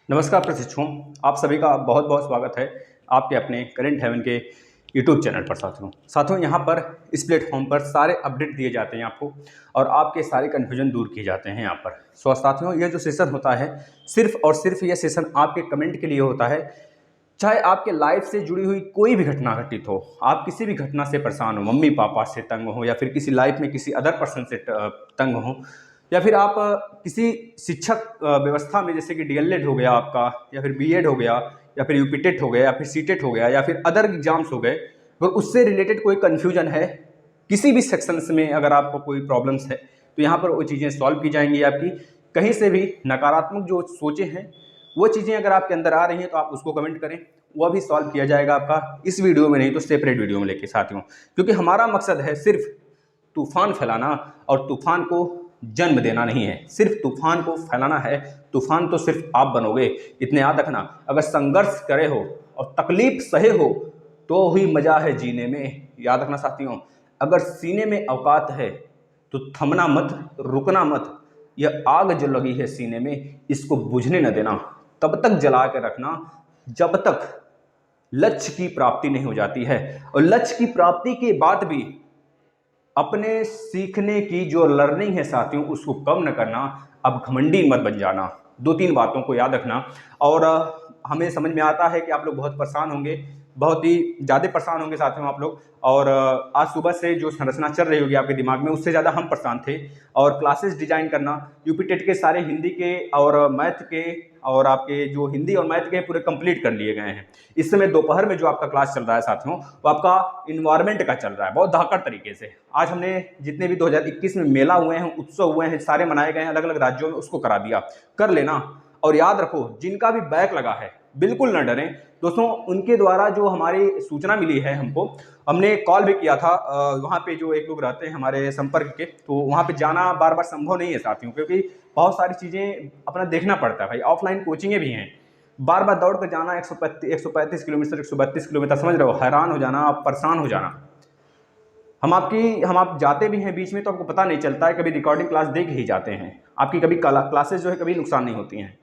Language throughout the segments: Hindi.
नमस्कार प्रशिक्षुओं, आप सभी का बहुत बहुत स्वागत है आपके अपने करंट हेवन के यूट्यूब चैनल पर। साथियों यहाँ पर इस प्लेटफॉर्म पर सारे अपडेट दिए जाते हैं आपको और आपके सारे कन्फ्यूजन दूर किए जाते हैं यहाँ पर। साथियों ये जो सेशन होता है सिर्फ और सिर्फ ये सेशन आपके कमेंट के लिए होता है। चाहे आपके लाइफ से जुड़ी हुई कोई भी घटना घटित हो, आप किसी भी घटना से परेशान हो, मम्मी पापा से तंग हो या फिर किसी लाइफ में किसी अदर पर्सन से तंग हो, या फिर आप किसी शिक्षक व्यवस्था में जैसे कि डीएलएड हो गया आपका, या फिर बीएड हो गया, या फिर यूपीटेट हो गया, या फिर सीटेट हो गया, या फिर अदर एग्जाम्स हो गए, और उससे रिलेटेड कोई कन्फ्यूजन है, किसी भी सेक्शंस में अगर आपको कोई प्रॉब्लम्स है तो यहाँ पर वो चीज़ें सॉल्व की जाएंगी आपकी। कहीं से भी नकारात्मक जो सोचें हैं वो चीज़ें अगर आपके अंदर आ रही हैं तो आप उसको कमेंट करें, वह भी सॉल्व किया जाएगा आपका, इस वीडियो में नहीं तो सेपरेट वीडियो में लेके साथियों। क्योंकि हमारा मकसद है सिर्फ तूफान फैलाना और तूफान को जन्म देना नहीं है, सिर्फ तूफान को फैलाना है। तूफान तो सिर्फ आप बनोगे, इतने याद रखना। अगर संघर्ष करे हो और तकलीफ सहे हो तो ही मजा है जीने में, याद रखना साथियों। अगर सीने में औकात है तो थमना मत, रुकना मत। यह आग जो लगी है सीने में, इसको बुझने न देना, तब तक जला के रखना जब तक लक्ष्य की प्राप्ति नहीं हो जाती है। और लक्ष्य की प्राप्ति के बाद भी अपने सीखने की जो लर्निंग है साथियों उसको कम न करना, अब घमंडी मत बन जाना। दो तीन बातों को याद रखना। और हमें समझ में आता है कि आप लोग बहुत परेशान होंगे, बहुत ही ज़्यादा परेशान होंगे साथियों आप लोग। और आज सुबह से जो संरचना चल रही होगी आपके दिमाग में उससे ज़्यादा हम परेशान थे। और क्लासेस डिजाइन करना, यूपीटेट के सारे हिंदी के और मैथ के और आपके जो हिंदी और मैथ के पूरे कंप्लीट कर लिए गए हैं। इस समय दोपहर में जो आपका क्लास चल रहा है साथियों वो आपका इन्वायरमेंट का चल रहा है, बहुत धाकड़ तरीके से। आज हमने जितने भी 2021 में मेला हुए हैं, उत्सव हुए हैं, सारे मनाए गए हैं अलग अलग राज्यों में, उसको करा दिया। कर लेना। और याद रखो जिनका भी बैक लगा है बिल्कुल न डरें दोस्तों। उनके द्वारा जो हमारी सूचना मिली है हमको, हमने कॉल भी किया था वहाँ पे जो एक लोग रहते हैं हमारे संपर्क के, तो वहाँ पे जाना बार बार संभव नहीं है साथियों, क्योंकि बहुत सारी चीज़ें अपना देखना पड़ता है भाई। ऑफलाइन कोचिंगें भी हैं, बार बार दौड़ कर जाना 135 किलोमीटर 132 किलोमीटर, समझ रहे हो, हैरान हो जाना, आप परेशान हो जाना। हम आप जाते भी हैं बीच में तो आपको पता नहीं चलता है, कभी रिकॉर्डिंग क्लास देख ही जाते हैं आपकी, कभी क्लासेस जो है कभी नुकसान नहीं होती हैं,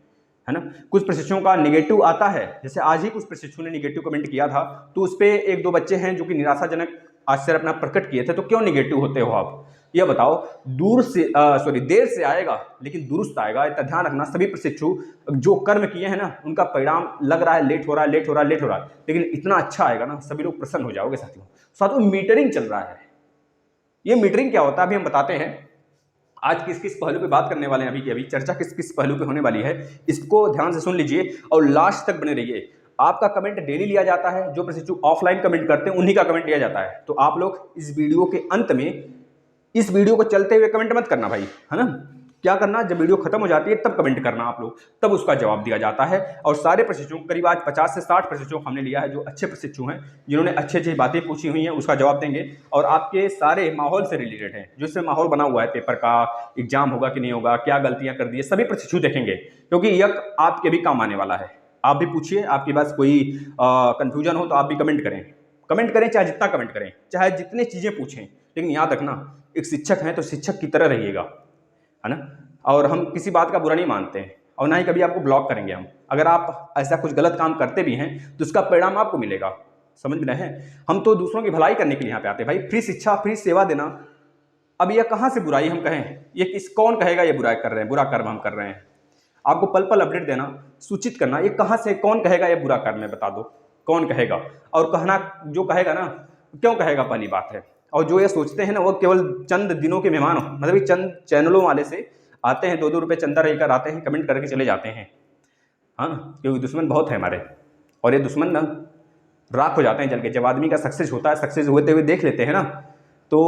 है ना। कुछ प्रशिक्षुओं का निगेटिव आता है, जैसे आज ही कुछ प्रशिक्षु ने निगेटिव कमेंट किया था, तो उस पर एक दो बच्चे हैं जो कि निराशाजनक आश्चर्य अपना प्रकट किए थे। तो क्यों निगेटिव होते हो आप, यह बताओ। देर से आएगा लेकिन दुरुस्त आएगा, इतना ध्यान रखना। सभी प्रशिक्षु जो कर्म किए हैं ना उनका परिणाम लग रहा है लेट हो रहा है, लेट हो रहा है, लेट हो रहा है, लेकिन इतना अच्छा आएगा ना, सभी लोग प्रसन्न हो जाओगे साथियों। साथियों मीटरिंग चल रहा है, ये मीटरिंग क्या होता है अभी हम बताते हैं। आज किस किस पहलू पे बात करने वाले हैं, अभी चर्चा किस किस पहलू पे होने वाली है, इसको ध्यान से सुन लीजिए और लास्ट तक बने रहिए। आपका कमेंट डेली लिया जाता है, जो प्रशिक्षु ऑफलाइन कमेंट करते हैं उन्हीं का कमेंट लिया जाता है। तो आप लोग इस वीडियो के अंत में, इस वीडियो को चलते हुए कमेंट मत करना भाई, है ना। क्या करना, जब वीडियो खत्म हो जाती है तब कमेंट करना आप लोग, तब उसका जवाब दिया जाता है। और सारे प्रशिक्षुओं, करीब आज 50 से 60 प्रशिक्षुओं हमने लिया है जो अच्छे प्रशिक्षु हैं, जिन्होंने अच्छी अच्छी बातें पूछी हुई हैं, उसका जवाब देंगे। और आपके सारे माहौल से रिलेटेड हैं, जो इसमें माहौल बना हुआ है, पेपर का एग्जाम होगा कि नहीं होगा, क्या गलतियां कर दी है, सभी प्रशिक्षु देखेंगे, क्योंकि यह आपके भी काम आने वाला है। आप भी पूछिए, आपके पास कोई कंफ्यूजन हो तो आप भी कमेंट करें, कमेंट करें, चाहे जितना कमेंट करें, चाहे जितने चीज़ें पूछें, लेकिन याद रखना एक शिक्षक हैं तो शिक्षक की तरह रहिएगा, है ना। और हम किसी बात का बुरा नहीं मानते हैं और ना ही कभी आपको ब्लॉक करेंगे हम। अगर आप ऐसा कुछ गलत काम करते भी हैं तो उसका परिणाम आपको मिलेगा, समझ में रहे हैं। हम तो दूसरों की भलाई करने के लिए यहाँ पे आते हैं भाई, फ्री शिक्षा, फ्री सेवा देना। अब यह कहाँ से बुराई हम कहें, ये कौन कहेगा ये बुराई कर रहे हैं, बुरा कर्म हम कर रहे हैं। आपको पल पल अपडेट देना, सूचित करना, ये कहाँ से कौन कहेगा ये बुरा कर्म है, बता दो कौन कहेगा। और कहना, जो कहेगा ना क्यों कहेगा, पहली बात है। और जो ये सोचते हैं ना वो केवल चंद दिनों के मेहमान हो, मतलब चंद चैनलों वाले से आते हैं, 2-2 रुपये चंदा रहकर आते हैं, कमेंट करके चले जाते हैं, हाँ, क्योंकि दुश्मन बहुत है हमारे। और ये दुश्मन ना राख हो जाते हैं जल के। जब आदमी का सक्सेस होता है, सक्सेस होते हुए देख लेते हैं ना, तो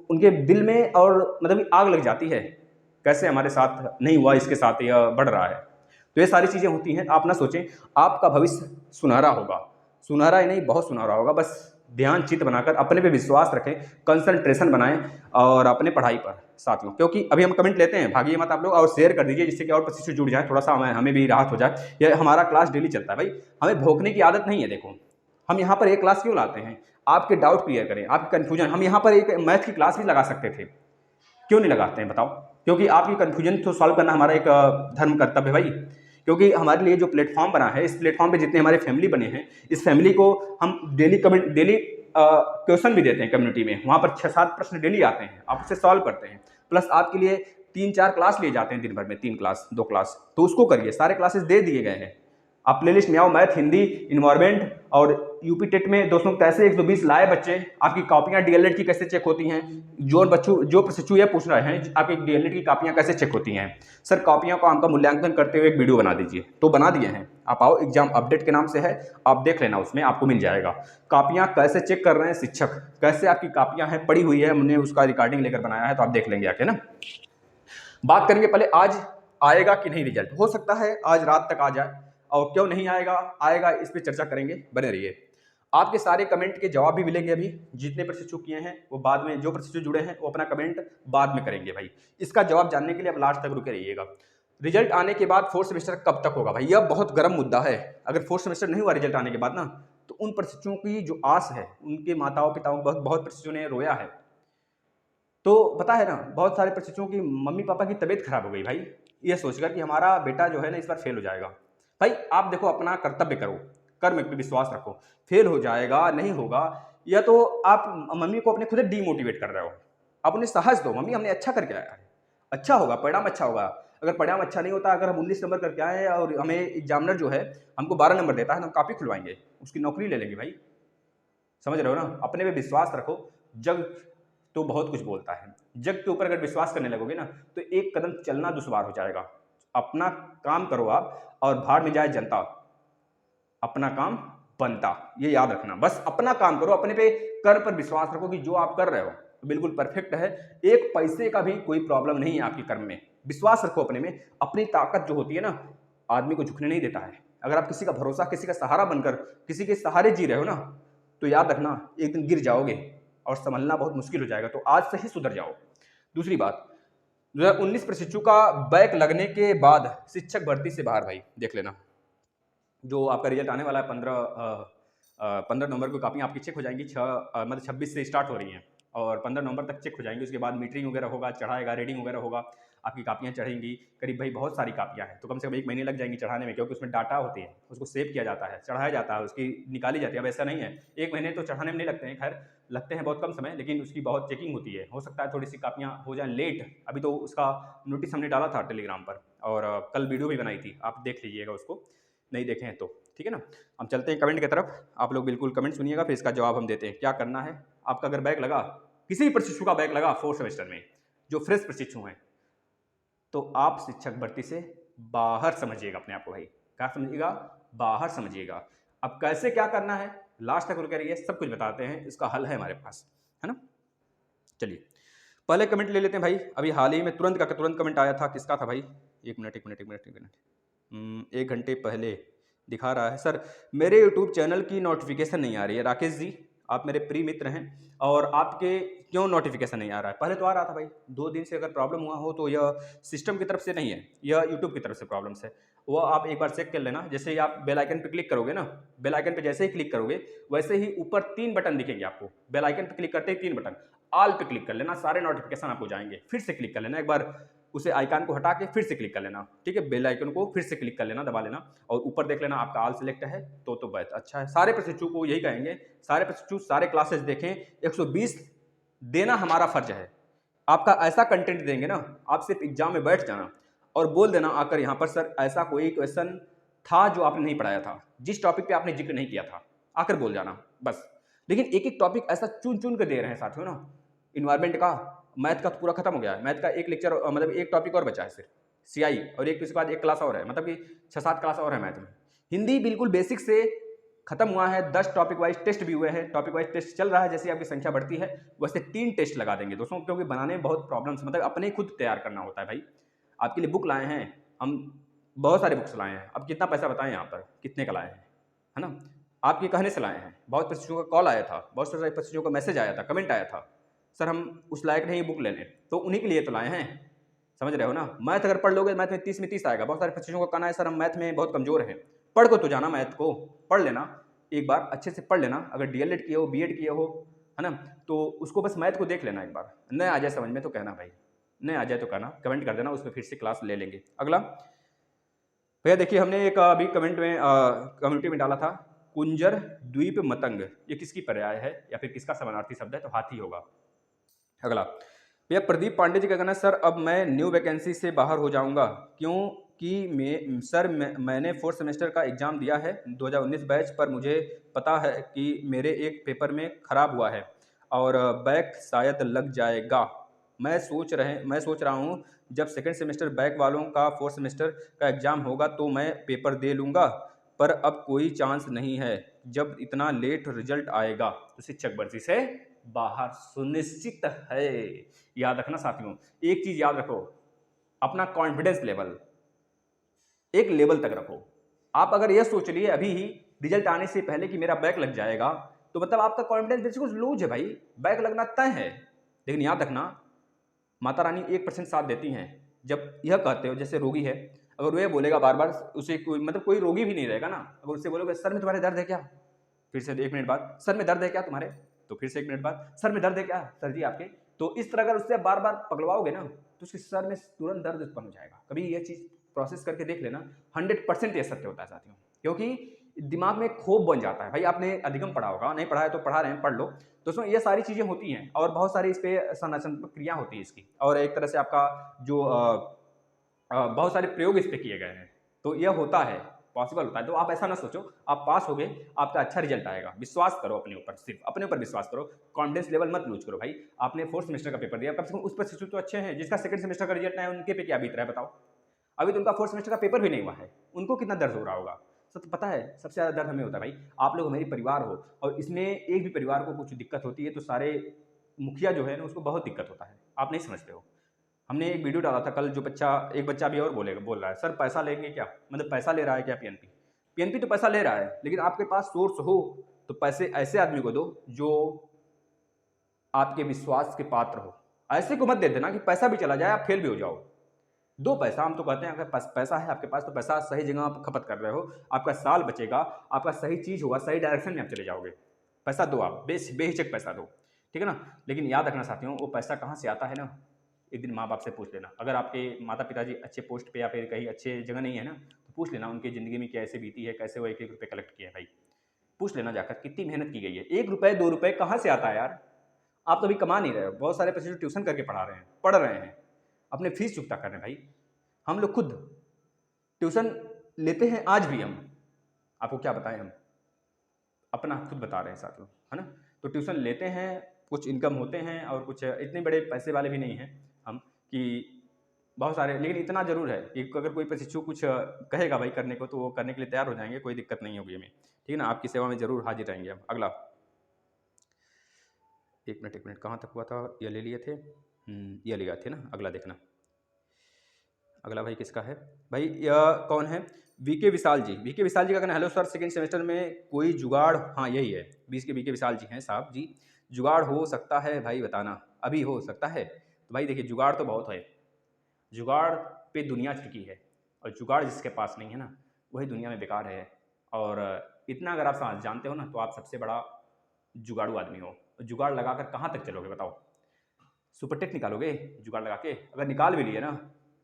उनके दिल में और मतलब आग लग जाती है, कैसे हमारे साथ नहीं हुआ, इसके साथ यह बढ़ रहा है। तो ये सारी चीज़ें होती हैं। आप ना सोचें आपका भविष्य सुनहरा होगा, सुनहरा ही नहीं बहुत सुनहरा होगा। बस ध्यान चित्त बनाकर अपने पे विश्वास रखें, कंसंट्रेशन बनाएं और अपने पढ़ाई पर साथियों। क्योंकि अभी हम कमेंट लेते हैं, भागिए मत आप लोग, और शेयर कर दीजिए जिससे कि और प्रशिक्षु जुड़ जाए, थोड़ा सा हमें भी राहत हो जाए। यह हमारा क्लास डेली चलता है भाई, हमें भोंकने की आदत नहीं है। देखो हम यहाँ पर एक क्लास क्यों लाते हैं, आपके डाउट क्लियर करें, आपकी कन्फ्यूजन। हम यहाँ पर एक मैथ की क्लास भी लगा सकते थे, क्यों नहीं लगाते हैं बताओ। क्योंकि आपकी कन्फ्यूजन तो सॉल्व करना हमारा एक धर्म कर्तव्य है भाई। क्योंकि हमारे लिए जो प्लेटफॉर्म बना है, इस प्लेटफॉर्म पे जितने हमारे फैमिली बने हैं, इस फैमिली को हम डेली क्वेश्चन भी देते हैं कम्युनिटी में। वहाँ पर 6-7 प्रश्न डेली आते हैं, आप उससे सॉल्व करते हैं, प्लस आपके लिए 3-4 क्लास लिए जाते हैं दिन भर में, 3 क्लास 2 क्लास, तो उसको करिए। सारे क्लासेस दे दिए गए हैं, आप प्लेलिस्ट में आओ। मैथ, हिंदी, इन्वायरमेंट और यूपी टेट में दोस्तों कैसे 120 लाए बच्चे, आपकी कॉपियां डीएलएड की कैसे चेक होती हैं। जो प्रशिक्षु ये पूछ रहे हैं आपकी डीएलएड की कॉपियां कैसे चेक होती हैं, सर कॉपियों का आपका मूल्यांकन करते हुए एक वीडियो बना दीजिए, तो बना दिए हैं। आप आओ, एग्जाम अपडेट के नाम से है, आप देख लेना, उसमें आपको मिल जाएगा। कॉपियां कैसे चेक कर रहे हैं शिक्षक, कैसे आपकी कॉपियां हैं पड़ी हुई है, हमने उसका रिकॉर्डिंग लेकर बनाया है, तो आप देख लेंगे आके ना। बात करेंगे पहले आज आएगा कि नहीं रिजल्ट, हो सकता है आज रात तक आ जाए, और क्यों नहीं आएगा इस पे चर्चा करेंगे, बने रहिए। आपके सारे कमेंट के जवाब भी मिलेंगे। अभी जितने प्रशिक्षु किए हैं वो बाद में, जो प्रशिक्षु जुड़े हैं वो अपना कमेंट बाद में करेंगे भाई। इसका जवाब जानने के लिए अब लास्ट तक रुके रहिएगा। रिजल्ट आने के बाद फोर्थ सेमेस्टर कब तक होगा भाई, यह बहुत गर्म मुद्दा है। अगर फोर्थ सेमेस्टर नहीं हुआ रिजल्ट आने के बाद ना, तो उन प्रशिक्षुओं की जो आस है, उनके माताओं पिताओं, बहुत प्रशिक्षुओं ने रोया है। तो पता है ना, बहुत सारे प्रशिक्षुओं की मम्मी पापा की तबीयत खराब हो गई भाई, ये सोचकर कि हमारा बेटा जो है ना इस बार फेल हो जाएगा। भाई आप देखो, अपना कर्तव्य करो, कर्म पे विश्वास रखो। फेल हो जाएगा, नहीं होगा, या तो आप मम्मी को अपने खुद डीमोटिवेट कर रहे हो। आप उन्हें साहस दो, मम्मी हमने अच्छा करके आया है, अच्छा होगा, परिणाम अच्छा होगा। अगर परिणाम अच्छा नहीं होता, अगर हम 19 नंबर करके आए हैं और हमें एग्जामिनर जो है हमको 12 नंबर देता है, तो हम कॉपी खुलवाएंगे, उसकी नौकरी ले लेंगे भाई। समझ रहे हो ना, अपने पे विश्वास रखो। जग तो बहुत कुछ बोलता है, जग के ऊपर अगर विश्वास करने लगोगे ना, तो एक कदम चलना दुश्वार हो जाएगा। अपना काम करो आप, और भाड़ में जाए जनता, अपना काम बनता, ये याद रखना। बस अपना काम करो, अपने पे कर्म पर विश्वास रखो कि जो आप कर रहे हो बिल्कुल परफेक्ट है। एक पैसे का भी कोई प्रॉब्लम नहीं है आपके कर्म में, विश्वास रखो अपने में। अपनी ताकत जो होती है ना, आदमी को झुकने नहीं देता है। अगर आप किसी का भरोसा, किसी का सहारा बनकर किसी के सहारे जी रहे हो ना, तो याद रखना एक दिन गिर जाओगे और संभलना बहुत मुश्किल हो जाएगा। तो आज से ही सुधर जाओ। दूसरी बात, 2019 प्रशिक्षु का बैक लगने के बाद शिक्षक भर्ती से बाहर भाई, देख लेना। जो आपका रिजल्ट आने वाला है 15 नवंबर को कापियाँ आपकी चेक हो जाएंगी। 26 से स्टार्ट हो रही हैं और 15 नवंबर तक चेक हो जाएंगी। उसके बाद मीटरिंग वगैरह होगा, चढ़ाएगा, रीडिंग वगैरह होगा, आपकी कापियाँ चढ़ेंगी। करीब भाई बहुत सारी कापियाँ हैं, तो कम से कम 1 महीने लग जाएंगी चढ़ाने में, क्योंकि उसमें डाटा होती है, उसको सेव किया जाता है, चढ़ाया जाता है, उसकी निकाली जाती है। अब ऐसा नहीं है 1 महीने तो चढ़ाने में नहीं लगते हैं, खैर लगते हैं बहुत कम समय, लेकिन उसकी बहुत चेकिंग होती है। हो सकता है थोड़ी सी कापियाँ हो जाए लेट। अभी तो उसका नोटिस हमने डाला था टेलीग्राम पर, और कल वीडियो भी बनाई थी, आप देख लीजिएगा उसको, नहीं देखे हैं तो, ठीक है ना। हम चलते हैं कमेंट की तरफ। आप लोग बिल्कुल कमेंट सुनिएगा, फिर इसका जवाब हम देते हैं। क्या करना है आपका, अगर बैक लगा, किसी भी प्रशिक्षु का बैक लगा फोर्थ सेमेस्टर में, जो फ्रेश प्रशिक्षु हैं, तो आप शिक्षक भर्ती से बाहर समझिएगा अपने आप को भाई। क्या समझिएगा, बाहर समझिएगा। अब कैसे क्या करना है, लास्ट तक रुक रहिए, सब कुछ बताते हैं, इसका हल है हमारे पास, है ना। चलिए पहले कमेंट ले लेते हैं भाई। अभी हाल ही में तुरंत कमेंट आया था, किसका था भाई, एक मिनट, 1 घंटे पहले दिखा रहा है। सर मेरे यूट्यूब चैनल की नोटिफिकेशन नहीं आ रही है। राकेश जी, आप मेरे प्रिय मित्र हैं, और आपके क्यों नोटिफिकेशन नहीं आ रहा है? पहले तो आ रहा था भाई, 2 दिन से अगर प्रॉब्लम हुआ हो तो यह सिस्टम की तरफ से नहीं है, यह यूट्यूब की तरफ से प्रॉब्लम्स है। वो आप एक बार चेक कर लेना। जैसे ही आप बेल आइकन पर क्लिक करोगे ना, बेल आइकन पर जैसे ही क्लिक करोगे, वैसे ही ऊपर 3 बटन दिखेंगे आपको। बेल आइकन पर क्लिक करते ही 3 बटन, ऑल पे क्लिक कर लेना, सारे नोटिफिकेशन आपको जाएंगे। फिर से क्लिक कर लेना एक बार, उसे आइकन को हटा के फिर से क्लिक कर लेना, ठीक है। बेल आइकन को फिर से क्लिक कर लेना, दबा लेना, और ऊपर देख लेना आपका ऑल सिलेक्ट है, तो बहुत अच्छा है। सारे प्रशिक्षु को यही कहेंगे, सारे प्रशिक्षु सारे क्लासेस देखें। 120 देना हमारा फर्ज है। आपका ऐसा कंटेंट देंगे ना, आप सिर्फ एग्जाम में बैठ जाना और बोल देना आकर यहाँ पर, सर ऐसा कोई क्वेश्चन था जो आपने नहीं पढ़ाया था, जिस टॉपिक पे आपने जिक्र नहीं किया था, आकर बोल जाना बस। लेकिन एक एक टॉपिक ऐसा चुन चुन कर दे रहे हैं साथियों ना। इन्वायरमेंट का, मैथ का तो पूरा खत्म हो गया है, मैथ का एक लेक्चर, मतलब एक टॉपिक और बचा है सिर्फ सीआई, और एक उसके बाद एक क्लास और है, मतलब कि 6-7 क्लास और है मैथ में। हिंदी बिल्कुल बेसिक से खत्म हुआ है, 10 टॉपिक वाइज टेस्ट भी हुए हैं, टॉपिक वाइज टेस्ट चल रहा है। जैसे आपकी संख्या बढ़ती है वैसे 3 टेस्ट लगा देंगे दोस्तों, क्योंकि बनाने में बहुत प्रॉब्लम्स, मतलब अपने खुद तैयार करना होता है भाई। आपके लिए बुक लाए हैं हम, बहुत सारे बुक्स लाए हैं। अब कितना पैसा बताएं, यहाँ पर कितने का लाए हैं, है ना, आपके कहने से लाए हैं। बहुत प्रशिक्षुओं का कॉल आया था, बहुत सारे प्रशिक्षुओं का मैसेज आया था, कमेंट आया था, सर हम उस लायक नहीं बुक लेने, तो उन्हीं के लिए तो लाए हैं। समझ रहे हो ना। मैथ अगर पढ़ लोगे, मैथ में 30 में 30 आएगा। बहुत सारे प्रशिक्षुओं का कहना है सर हम मैथ में बहुत कमजोर हैं। पढ़ को तो जाना, मैथ को पढ़ लेना, एक बार अच्छे से पढ़ लेना। अगर डीएलएड किए हो, बीएड किए हो, है ना, तो उसको बस मैथ को देख लेना एक बार। न आ जाए समझ में तो कहना भाई, न आ जाए तो कहना, कमेंट कर देना, उसमें फिर से क्लास ले लेंगे। अगला भैया देखिए, हमने एक अभी कमेंट में कम्युनिटी में डाला था, कुंजर द्वीप मतंग, ये किसकी पर्याय है या फिर किसका समानार्थी शब्द है? तो हाथी होगा। अगला भैया प्रदीप पांडे जी का कहना है, सर अब मैं न्यू वैकेंसी से बाहर हो जाऊंगा क्योंकि मैंने फोर्थ सेमेस्टर का एग्ज़ाम दिया है 2019 बैच, पर मुझे पता है कि मेरे एक पेपर में ख़राब हुआ है और बैक शायद लग जाएगा। मैं सोच रहा हूँ जब सेकेंड सेमेस्टर बैक वालों का फोर्थ सेमेस्टर का एग्ज़ाम होगा तो मैं पेपर दे लूँगा, पर अब कोई चांस नहीं है। जब इतना लेट रिजल्ट आएगा तो शिक्षक भर्ती से बाहर सुनिश्चित है। याद रखना साथियों, एक चीज याद रखो, अपना कॉन्फिडेंस लेवल एक लेवल तक रखो। आप अगर यह सोच लिए अभी ही रिजल्ट आने से पहले कि मेरा बैक लग जाएगा, तो मतलब आपका कॉन्फिडेंस बिल्कुल लूज है भाई, बैक लगना तय है। लेकिन याद रखना, माता रानी 1% साथ देती हैं। जब यह कहते हो, जैसे रोगी है, अगर वो ये बोलेगा बार बार, उसे कोई मतलब कोई रोगी भी नहीं रहेगा ना, अगर उससे बोलोगे सर में तुम्हारे दर्द है क्या, फिर से 1 मिनट बाद सर में दर्द है क्या तुम्हारे, तो फिर से 1 मिनट बाद सर में दर्द है क्या सर जी आपके, तो इस तरह अगर उससे बार बार पगलवाओगे ना, तो उसके सर में तुरंत दर्द उत्पन्न हो जाएगा। कभी यह चीज़ प्रोसेस करके देख लेना, 100% ये सत्य होता है साथियों, क्योंकि दिमाग में खौफ बन जाता है। भाई आपने अधिगम पढ़ा होगा, नहीं पढ़ा है तो पढ़ा रहे हैं, पढ़ लो। दोस्तों ये सारी चीज़ें होती हैं और बहुत सारी इस पर संरचनात्मक क्रिया होती है इसकी, और एक तरह से आपका जो बहुत सारे प्रयोग इस पर किए गए हैं, तो यह होता है, पॉसिबल होता है। तो आप ऐसा ना सोचो, आप पास हो गए, आपका अच्छा रिजल्ट आएगा, विश्वास करो अपने ऊपर, सिर्फ अपने ऊपर विश्वास करो, कॉन्फिडेंस लेवल मत लूज करो। भाई आपने फोर्थ सेमेस्टर का पेपर दिया, कम से कम उस पर तो अच्छे हैं, जिसका सेकंड सेमेस्टर का रिजल्ट आया उनके पे क्या बीत रहा है बताओ। अभी तो उनका फोर्थ सेमेस्टर का पेपर भी नहीं हुआ है, उनको कितना दर्द हो रहा होगा। सब पता है, सबसे ज़्यादा दर्द हमें होता है भाई, आप लोग हमारी परिवार हो, और इसमें एक भी परिवार को कुछ दिक्कत होती है तो सारे मुखिया जो है ना उसको बहुत दिक्कत होता है, आप नहीं समझते हो। हमने एक वीडियो डाला था कल, जो एक बच्चा भी और बोल रहा है, सर पैसा लेंगे क्या, मतलब पैसा ले रहा है क्या पीएनपी। पीएनपी तो पैसा ले रहा है, लेकिन आपके पास सोर्स हो तो पैसे ऐसे आदमी को दो जो आपके विश्वास के पात्र हो। ऐसे को मत दे देना कि पैसा भी चला जाए, आप फेल भी हो जाओ। दो पैसा, हम तो कहते हैं अगर पैसा है आपके पास तो पैसा सही जगह आप खपत कर रहे हो, आपका साल बचेगा, आपका सही चीज़ होगा, सही डायरेक्शन में आप चले जाओगे। पैसा दो, आप बेहिचक पैसा दो, ठीक है ना। लेकिन याद रखना साथियों, वो पैसा कहाँ से आता है ना, एक दिन माँ बाप से पूछ लेना। अगर आपके माता पिताजी अच्छे पोस्ट पे या फिर कहीं अच्छे जगह नहीं है ना, तो पूछ लेना उनकी ज़िंदगी में कैसे बीती है, कैसे वो 1-1 रुपये कलेक्ट किए हैं भाई। पूछ लेना जाकर कितनी मेहनत की गई है। 1 रुपये 2 रुपये कहाँ से आता है यार, आप तो अभी कमा नहीं रहे हो। बहुत सारे बच्चे जो ट्यूशन करके पढ़ रहे हैं, अपने फीस चुकता कर रहे हैं भाई। हम लोग खुद ट्यूशन लेते हैं आज भी, हम आपको क्या बताएं, हम अपना खुद बता रहे हैं साथियों, है ना। तो ट्यूशन लेते हैं, कुछ इनकम होते हैं और कुछ इतने बड़े पैसे वाले भी नहीं हैं हम कि बहुत सारे, लेकिन इतना जरूर है कि अगर कोई प्रशिक्षु कुछ कहेगा भाई करने को, तो वो करने के लिए तैयार हो जाएंगे, कोई दिक्कत नहीं होगी हमें, ठीक है ना। आपकी सेवा में जरूर हाजिर रहेंगे हम। अगला 1 मिनट कहाँ तक हुआ था, ये ले लिए थे, ये ले गए थे ना। अगला देखना, अगला भाई किसका है, भाई यह कौन है, वीके विशाल जी। वीके विशाल जी का कहना, हेलो सर सेकंड सेमेस्टर में कोई जुगाड़, हाँ यही है, 20 के वीके विशाल जी हैं साहब जी। जुगाड़ हो सकता है भाई, बताना अभी हो सकता है। तो भाई देखिए, जुगाड़ तो बहुत है, जुगाड़ पे दुनिया टिकी है, और जुगाड़ जिसके पास नहीं है ना, वही दुनिया में बेकार है। और इतना अगर आप जानते हो ना, तो आप सबसे बड़ा जुगाड़ू आदमी हो। जुगाड़ लगाकर कहाँ तक चलोगे बताओ, सुपर टेट निकालोगे जुगाड़ लगा के? अगर निकाल भी लिए ना,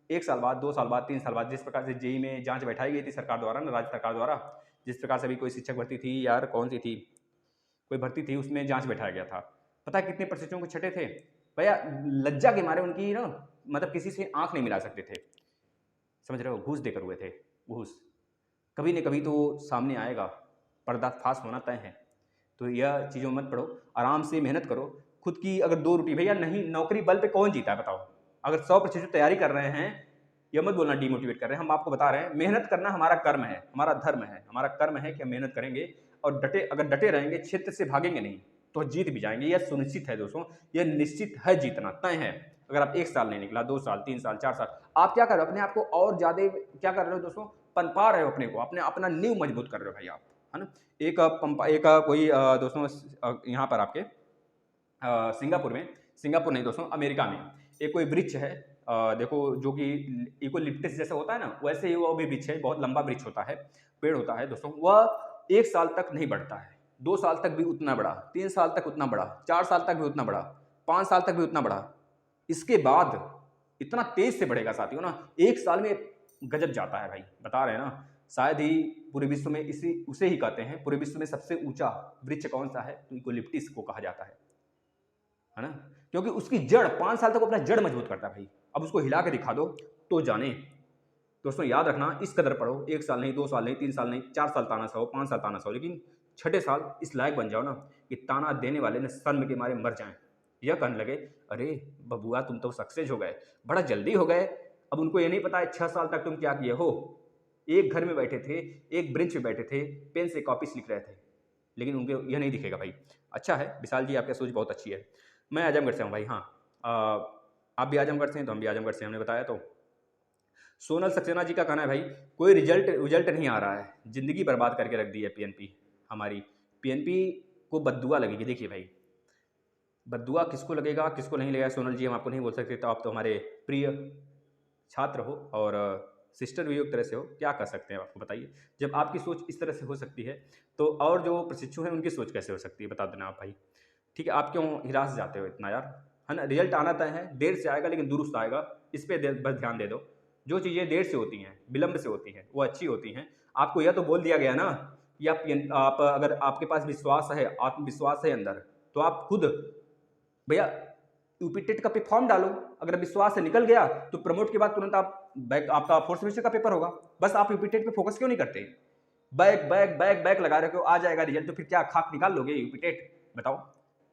1 साल बाद, 2 साल बाद, 3 साल बाद, जिस प्रकार से जेई में जांच बैठाई गई थी सरकार द्वारा ना, राज्य सरकार द्वारा, जिस प्रकार से अभी कोई शिक्षक भर्ती थी यार, कौन सी थी, कोई भर्ती थी, उसमें जांच बैठाया गया था, पता है कितने प्रशिक्षुओं को छठे थे भैया, लज्जा के मारे उनकी ना, मतलब किसी से आंख नहीं मिला सकते थे, समझ रहे हो, घूस देकर हुए थे, घूस। कभी न कभी तो सामने आएगा, पर्दाफाश होना तय है। तो यह चीज़ों मत पढ़ो, आराम से मेहनत करो खुद की। अगर 2 रोटी भैया नहीं, नौकरी बल पे कौन जीता है बताओ। अगर 100% तैयारी कर रहे हैं, यह मत बोलना डिमोटिवेट कर रहे हैं, हम आपको बता रहे हैं मेहनत करना हमारा कर्म है, हमारा धर्म है, हमारा कर्म है कि हम मेहनत करेंगे और अगर डटे रहेंगे, क्षेत्र से भागेंगे नहीं, तो जीत भी जाएंगे। यह सुनिश्चित है दोस्तों, यह निश्चित है, जीतना तय है। अगर आप 1 साल नहीं निकला, 2 साल, 3 साल, 4 साल, आप क्या कर रहे हो, अपने आप को और ज़्यादा क्या कर रहे हो दोस्तों, पनपा रहे हो अपने को, अपना नींव मजबूत कर रहे हो भाई आप, है ना। एक कोई दोस्तों यहाँ पर आपके सिंगापुर नहीं दोस्तों, अमेरिका में एक कोई वृक्ष है, देखो, जो कि यूकेलिप्टस जैसा होता है ना, वैसे ही वो भी वृक्ष है, बहुत लंबा वृक्ष होता है, पेड़ होता है दोस्तों। वह 1 साल तक नहीं बढ़ता है, 2 साल तक भी उतना बड़ा, 3 साल तक उतना बड़ा, 4 साल तक भी उतना बड़ा, 5 साल तक भी उतना बड़ा। इसके बाद इतना तेज से बढ़ेगा साथियों ना, 1 साल में गजब जाता है भाई, बता रहे हैं ना। शायद ही पूरे विश्व में इसी उसे ही कहते हैं, पूरे विश्व में सबसे ऊंचा वृक्ष कौन सा है, तो यूकेलिप्टस को कहा जाता है ना। क्योंकि उसकी जड़ 5 साल तक अपना जड़ मजबूत करता है भाई। अब उसको हिला के दिखा दो तो जाने। दोस्तों याद रखना, इस कदर पढ़ो, 1 साल नहीं, 2 साल नहीं, 3 साल नहीं, 4 साल ताना सहो, 5 साल ताना सहो, लेकिन छठे साल इस लायक बन जाओ ना कि ताना देने वाले ने शर्म के मारे मर जाएं, यह कहने लगे अरे बबुआ तुम तो सक्सेस हो गए, बड़ा जल्दी हो गए। अब उनको ये नहीं पता है 6 साल तक तुम क्या किए हो। एक घर में बैठे थे, एक बेंच पे बैठे थे, पेन से कॉपी लिख रहे थे, लेकिन उनको यह नहीं दिखेगा भाई। अच्छा है विशाल जी, आपकी सोच बहुत अच्छी है। मैं आजमगढ़ से हूँ भाई। हाँ, आप भी आजमगढ़ से हैं तो हम भी आजमगढ़ से, हमने बताया तो। सोनल सक्सेना जी का कहना है भाई कोई रिजल्ट नहीं आ रहा है, ज़िंदगी बर्बाद करके रख दी है पीएनपी हमारी। पीएनपी को बद्दुआ लगेगी। देखिए भाई, बद्दुआ किसको लगेगा किसको नहीं लगेगा सोनल जी हम आपको नहीं बोल सकते, तो आप तो हमारे प्रिय छात्र हो और सिस्टर भी एक तरह से हो, क्या कर सकते हैं आपको बताइए। जब आपकी सोच इस तरह से हो सकती है तो और जो प्रशिक्षु हैं उनकी सोच कैसे हो सकती है, बता देना आप भाई। ठीक है, आप क्यों हिरास जाते हो इतना यार, है ना। रिजल्ट आना तय है, देर से आएगा लेकिन दुरुस्त आएगा, इस पर बस ध्यान दे दो। जो चीज़ें देर से होती हैं, विलम्ब से होती हैं, वो अच्छी होती हैं। आपको यह तो बोल दिया गया ना कि आप अगर आपके पास विश्वास है, आत्मविश्वास है अंदर, तो आप खुद भैया यूपी टेट का फॉर्म डालो। अगर विश्वास से निकल गया तो प्रमोट के बाद तुरंत आप बैक, आपका 4th सेमेस्टर का पेपर होगा। बस आप यूपी टेट पे फोकस क्यों नहीं करते? बैक बैक बैक बैक लगा रहे हो, आ जाएगा रिजल्ट तो फिर क्या खाक निकाल लोगे यूपी टेट? बताओ,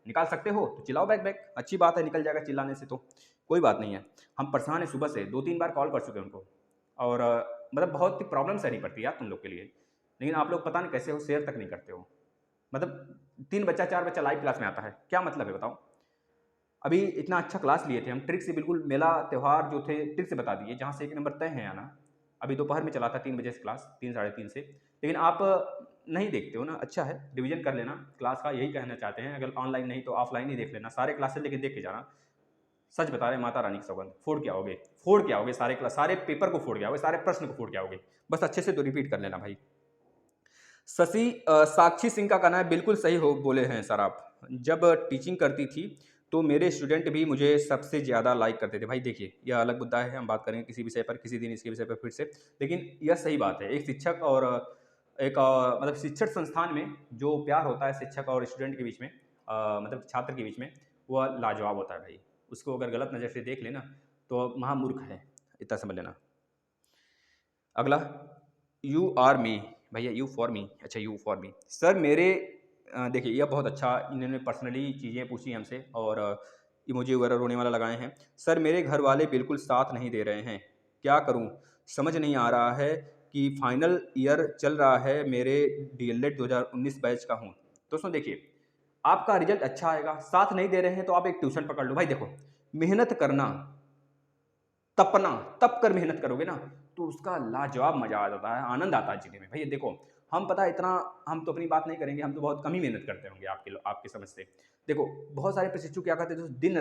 निकाल सकते हो तो चिल्लाओ बैक बैक, अच्छी बात है, निकल जाएगा चिल्लाने से तो कोई बात नहीं है। हम परेशान हैं, सुबह से 2-3 बार कॉल कर चुके हैं उनको, और मतलब बहुत ही प्रॉब्लम सहनी पड़ती है यार तुम लोग के लिए, लेकिन आप लोग पता नहीं कैसे हो, शेयर तक नहीं करते हो। मतलब 3 बच्चा 4 बच्चा लाइव क्लास में आता है, क्या मतलब है बताओ। अभी इतना अच्छा क्लास लिए थे हम, ट्रिक से बिल्कुल मेला त्यौहार जो थे ट्रिक से बता दिए, जहाँ से 1 नंबर तय है आना। अभी दोपहर में चला था 3 बजे से क्लास, 3 साढ़े 3 से, लेकिन आप नहीं देखते हो ना। अच्छा है, रिवीजन कर लेना क्लास का, यही कहना चाहते हैं। अगर ऑनलाइन नहीं तो ऑफलाइन ही देख लेना, सारे क्लासेस लेकिन देख के जाना। सच बता रहे, माता रानी की सौगंध, फोड़ के आओगे, फोड़ के आओगे, सारे पेपर को फोड़ के आओगे, सारे प्रश्न को फोड़ के आओगे। बस अच्छे से तो रिपीट कर लेना भाई। साक्षी सिंह का कहना है बिल्कुल सही हो बोले हैं सर आप। जब टीचिंग करती थी तो मेरे स्टूडेंट भी मुझे सबसे ज़्यादा लाइक करते थे। भाई देखिए, यह अलग मुद्दा है, हम बात करेंगे किसी विषय पर किसी दिन, इसके विषय पर फिर से। लेकिन यह सही बात है, एक शिक्षक और एक मतलब शिक्षण संस्थान में जो प्यार होता है शिक्षक और स्टूडेंट के बीच में, मतलब छात्र के बीच में, वह लाजवाब होता है भाई। उसको अगर गलत नज़र से देख लेना तो महामूर्ख है, इतना समझ लेना। अगला, यू आर मी, भैया यू फॉर मी, अच्छा यू फॉर मी सर मेरे देखिए यह बहुत अच्छा, इन्होंने पर्सनली चीज़ें पूछी हमसे और इमोजी वगैरह रोने वाला लगाए हैं। सर मेरे घर वाले बिल्कुल साथ नहीं दे रहे हैं, क्या करूं, समझ नहीं आ रहा है कि फाइनल ईयर चल रहा है, मेरे डीएलएड 2019 बैच का हूं। दोस्तों देखिए, आपका रिजल्ट अच्छा आएगा, साथ नहीं दे रहे हैं तो आप एक ट्यूशन पकड़ लो। भाई देखो, मेहनत करना, तपना, तप कर मेहनत करोगे ना तो उसका लाजवाब मजा आ जाता है, आनंद आता है जीने में। भैया देखो, हम पता है इतना, हम तो अपनी बात नहीं करेंगे, हम तो बहुत कम ही मेहनत करते होंगे आपके समझ से। देखो बहुत सारे प्रशिक्षु क्या करते हैं, दिन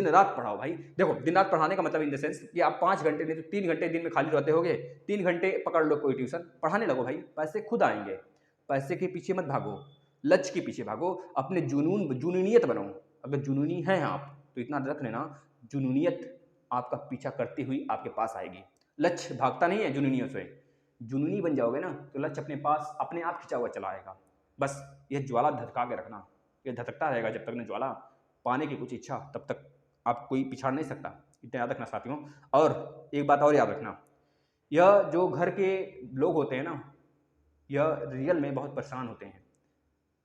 रात पढ़ाओ भाई। देखो दिन रात पढ़ाने का मतलब इन द सेंस कि आप 5 घंटे नहीं तो 3 घंटे दिन में खाली रहते होगे, 3 घंटे पकड़ लो कोई ट्यूशन, पढ़ाने लगो भाई, पैसे खुद आएंगे। पैसे के पीछे मत भागो, लक्ष्य के पीछे भागो, अपने जुनूनियत बनो। अगर जुनूनी है आप तो इतना रख लेना, जुनूनियत आपका पीछा करती हुई आपके पास आएगी। लक्ष्य भागता नहीं है जुनूनियों से, जुनूनी बन जाओगे ना तो लक्ष्य अपने पास अपने आप खिंचा हुआ चला आएगा। बस ये ज्वाला धधका के रखना, ये धधकता रहेगा जब तक न ज्वाला, पाने की कुछ इच्छा तब तक आप कोई पिछाड़ नहीं सकता, इतना याद रखना साथियों। और एक बात और याद रखना, यह जो घर के लोग होते हैं ना, यह रियल में बहुत परेशान होते हैं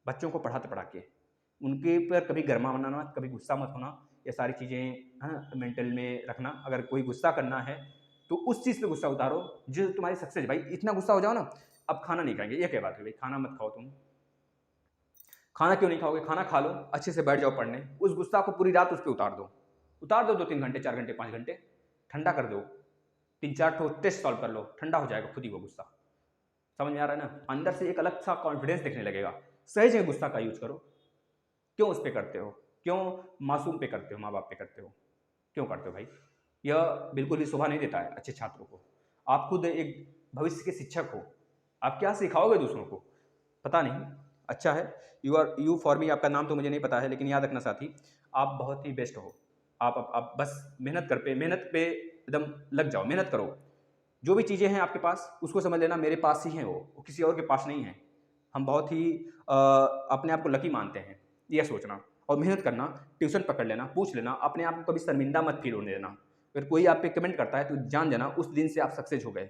बच्चों को पढ़ाते पढ़ा के। उनके पर कभी गर्मा बनाना, कभी गुस्सा मत होना, ये सारी चीज़ें है ना मेंटल में रखना। अगर कोई गुस्सा करना है तो उस चीज़ पे गुस्सा उतारो जो तुम्हारी सक्सेस। भाई इतना गुस्सा हो जाओ ना, अब खाना नहीं खाएंगे, ये क्या बात है भाई, खाना मत खाओ तुम। खाना क्यों नहीं खाओगे, खाना खा लो, अच्छे से बैठ जाओ पढ़ने, उस गुस्सा को पूरी रात उस पर उतार दो 2-3 घंटे 4 घंटे 5 घंटे, ठंडा कर दो, 3-4 ठो टेस्ट सॉल्व कर लो, ठंडा हो जाएगा खुद ही वो गुस्सा। समझ में आ रहा है ना, अंदर से एक अलग सा कॉन्फिडेंस दिखने लगेगा। सही जगह गुस्सा का यूज करो, क्यों उस पर करते हो, क्यों मासूम पे करते हो, माँ बाप पे करते हो, क्यों करते हो भाई। यह बिल्कुल भी शोभा नहीं देता है अच्छे छात्रों को। आप खुद एक भविष्य के शिक्षक हो, आप क्या सिखाओगे दूसरों को, पता नहीं। अच्छा है, यू फॉर मी, आपका नाम तो मुझे नहीं पता है, लेकिन याद रखना साथी, आप बहुत ही बेस्ट हो। आप बस मेहनत पे एकदम लग जाओ, मेहनत करो। जो भी चीज़ें हैं आपके पास उसको समझ लेना मेरे पास ही हैं, वो किसी और के पास नहीं है। हम बहुत ही अपने आप को लकी मानते हैं, यह सोचना और मेहनत करना, ट्यूशन पकड़ लेना, पूछ लेना, अपने आप को कभी शर्मिंदा मत फील होने देना। अगर कोई आप पे कमेंट करता है तो जान जाना उस दिन से आप सक्सेस हो गए।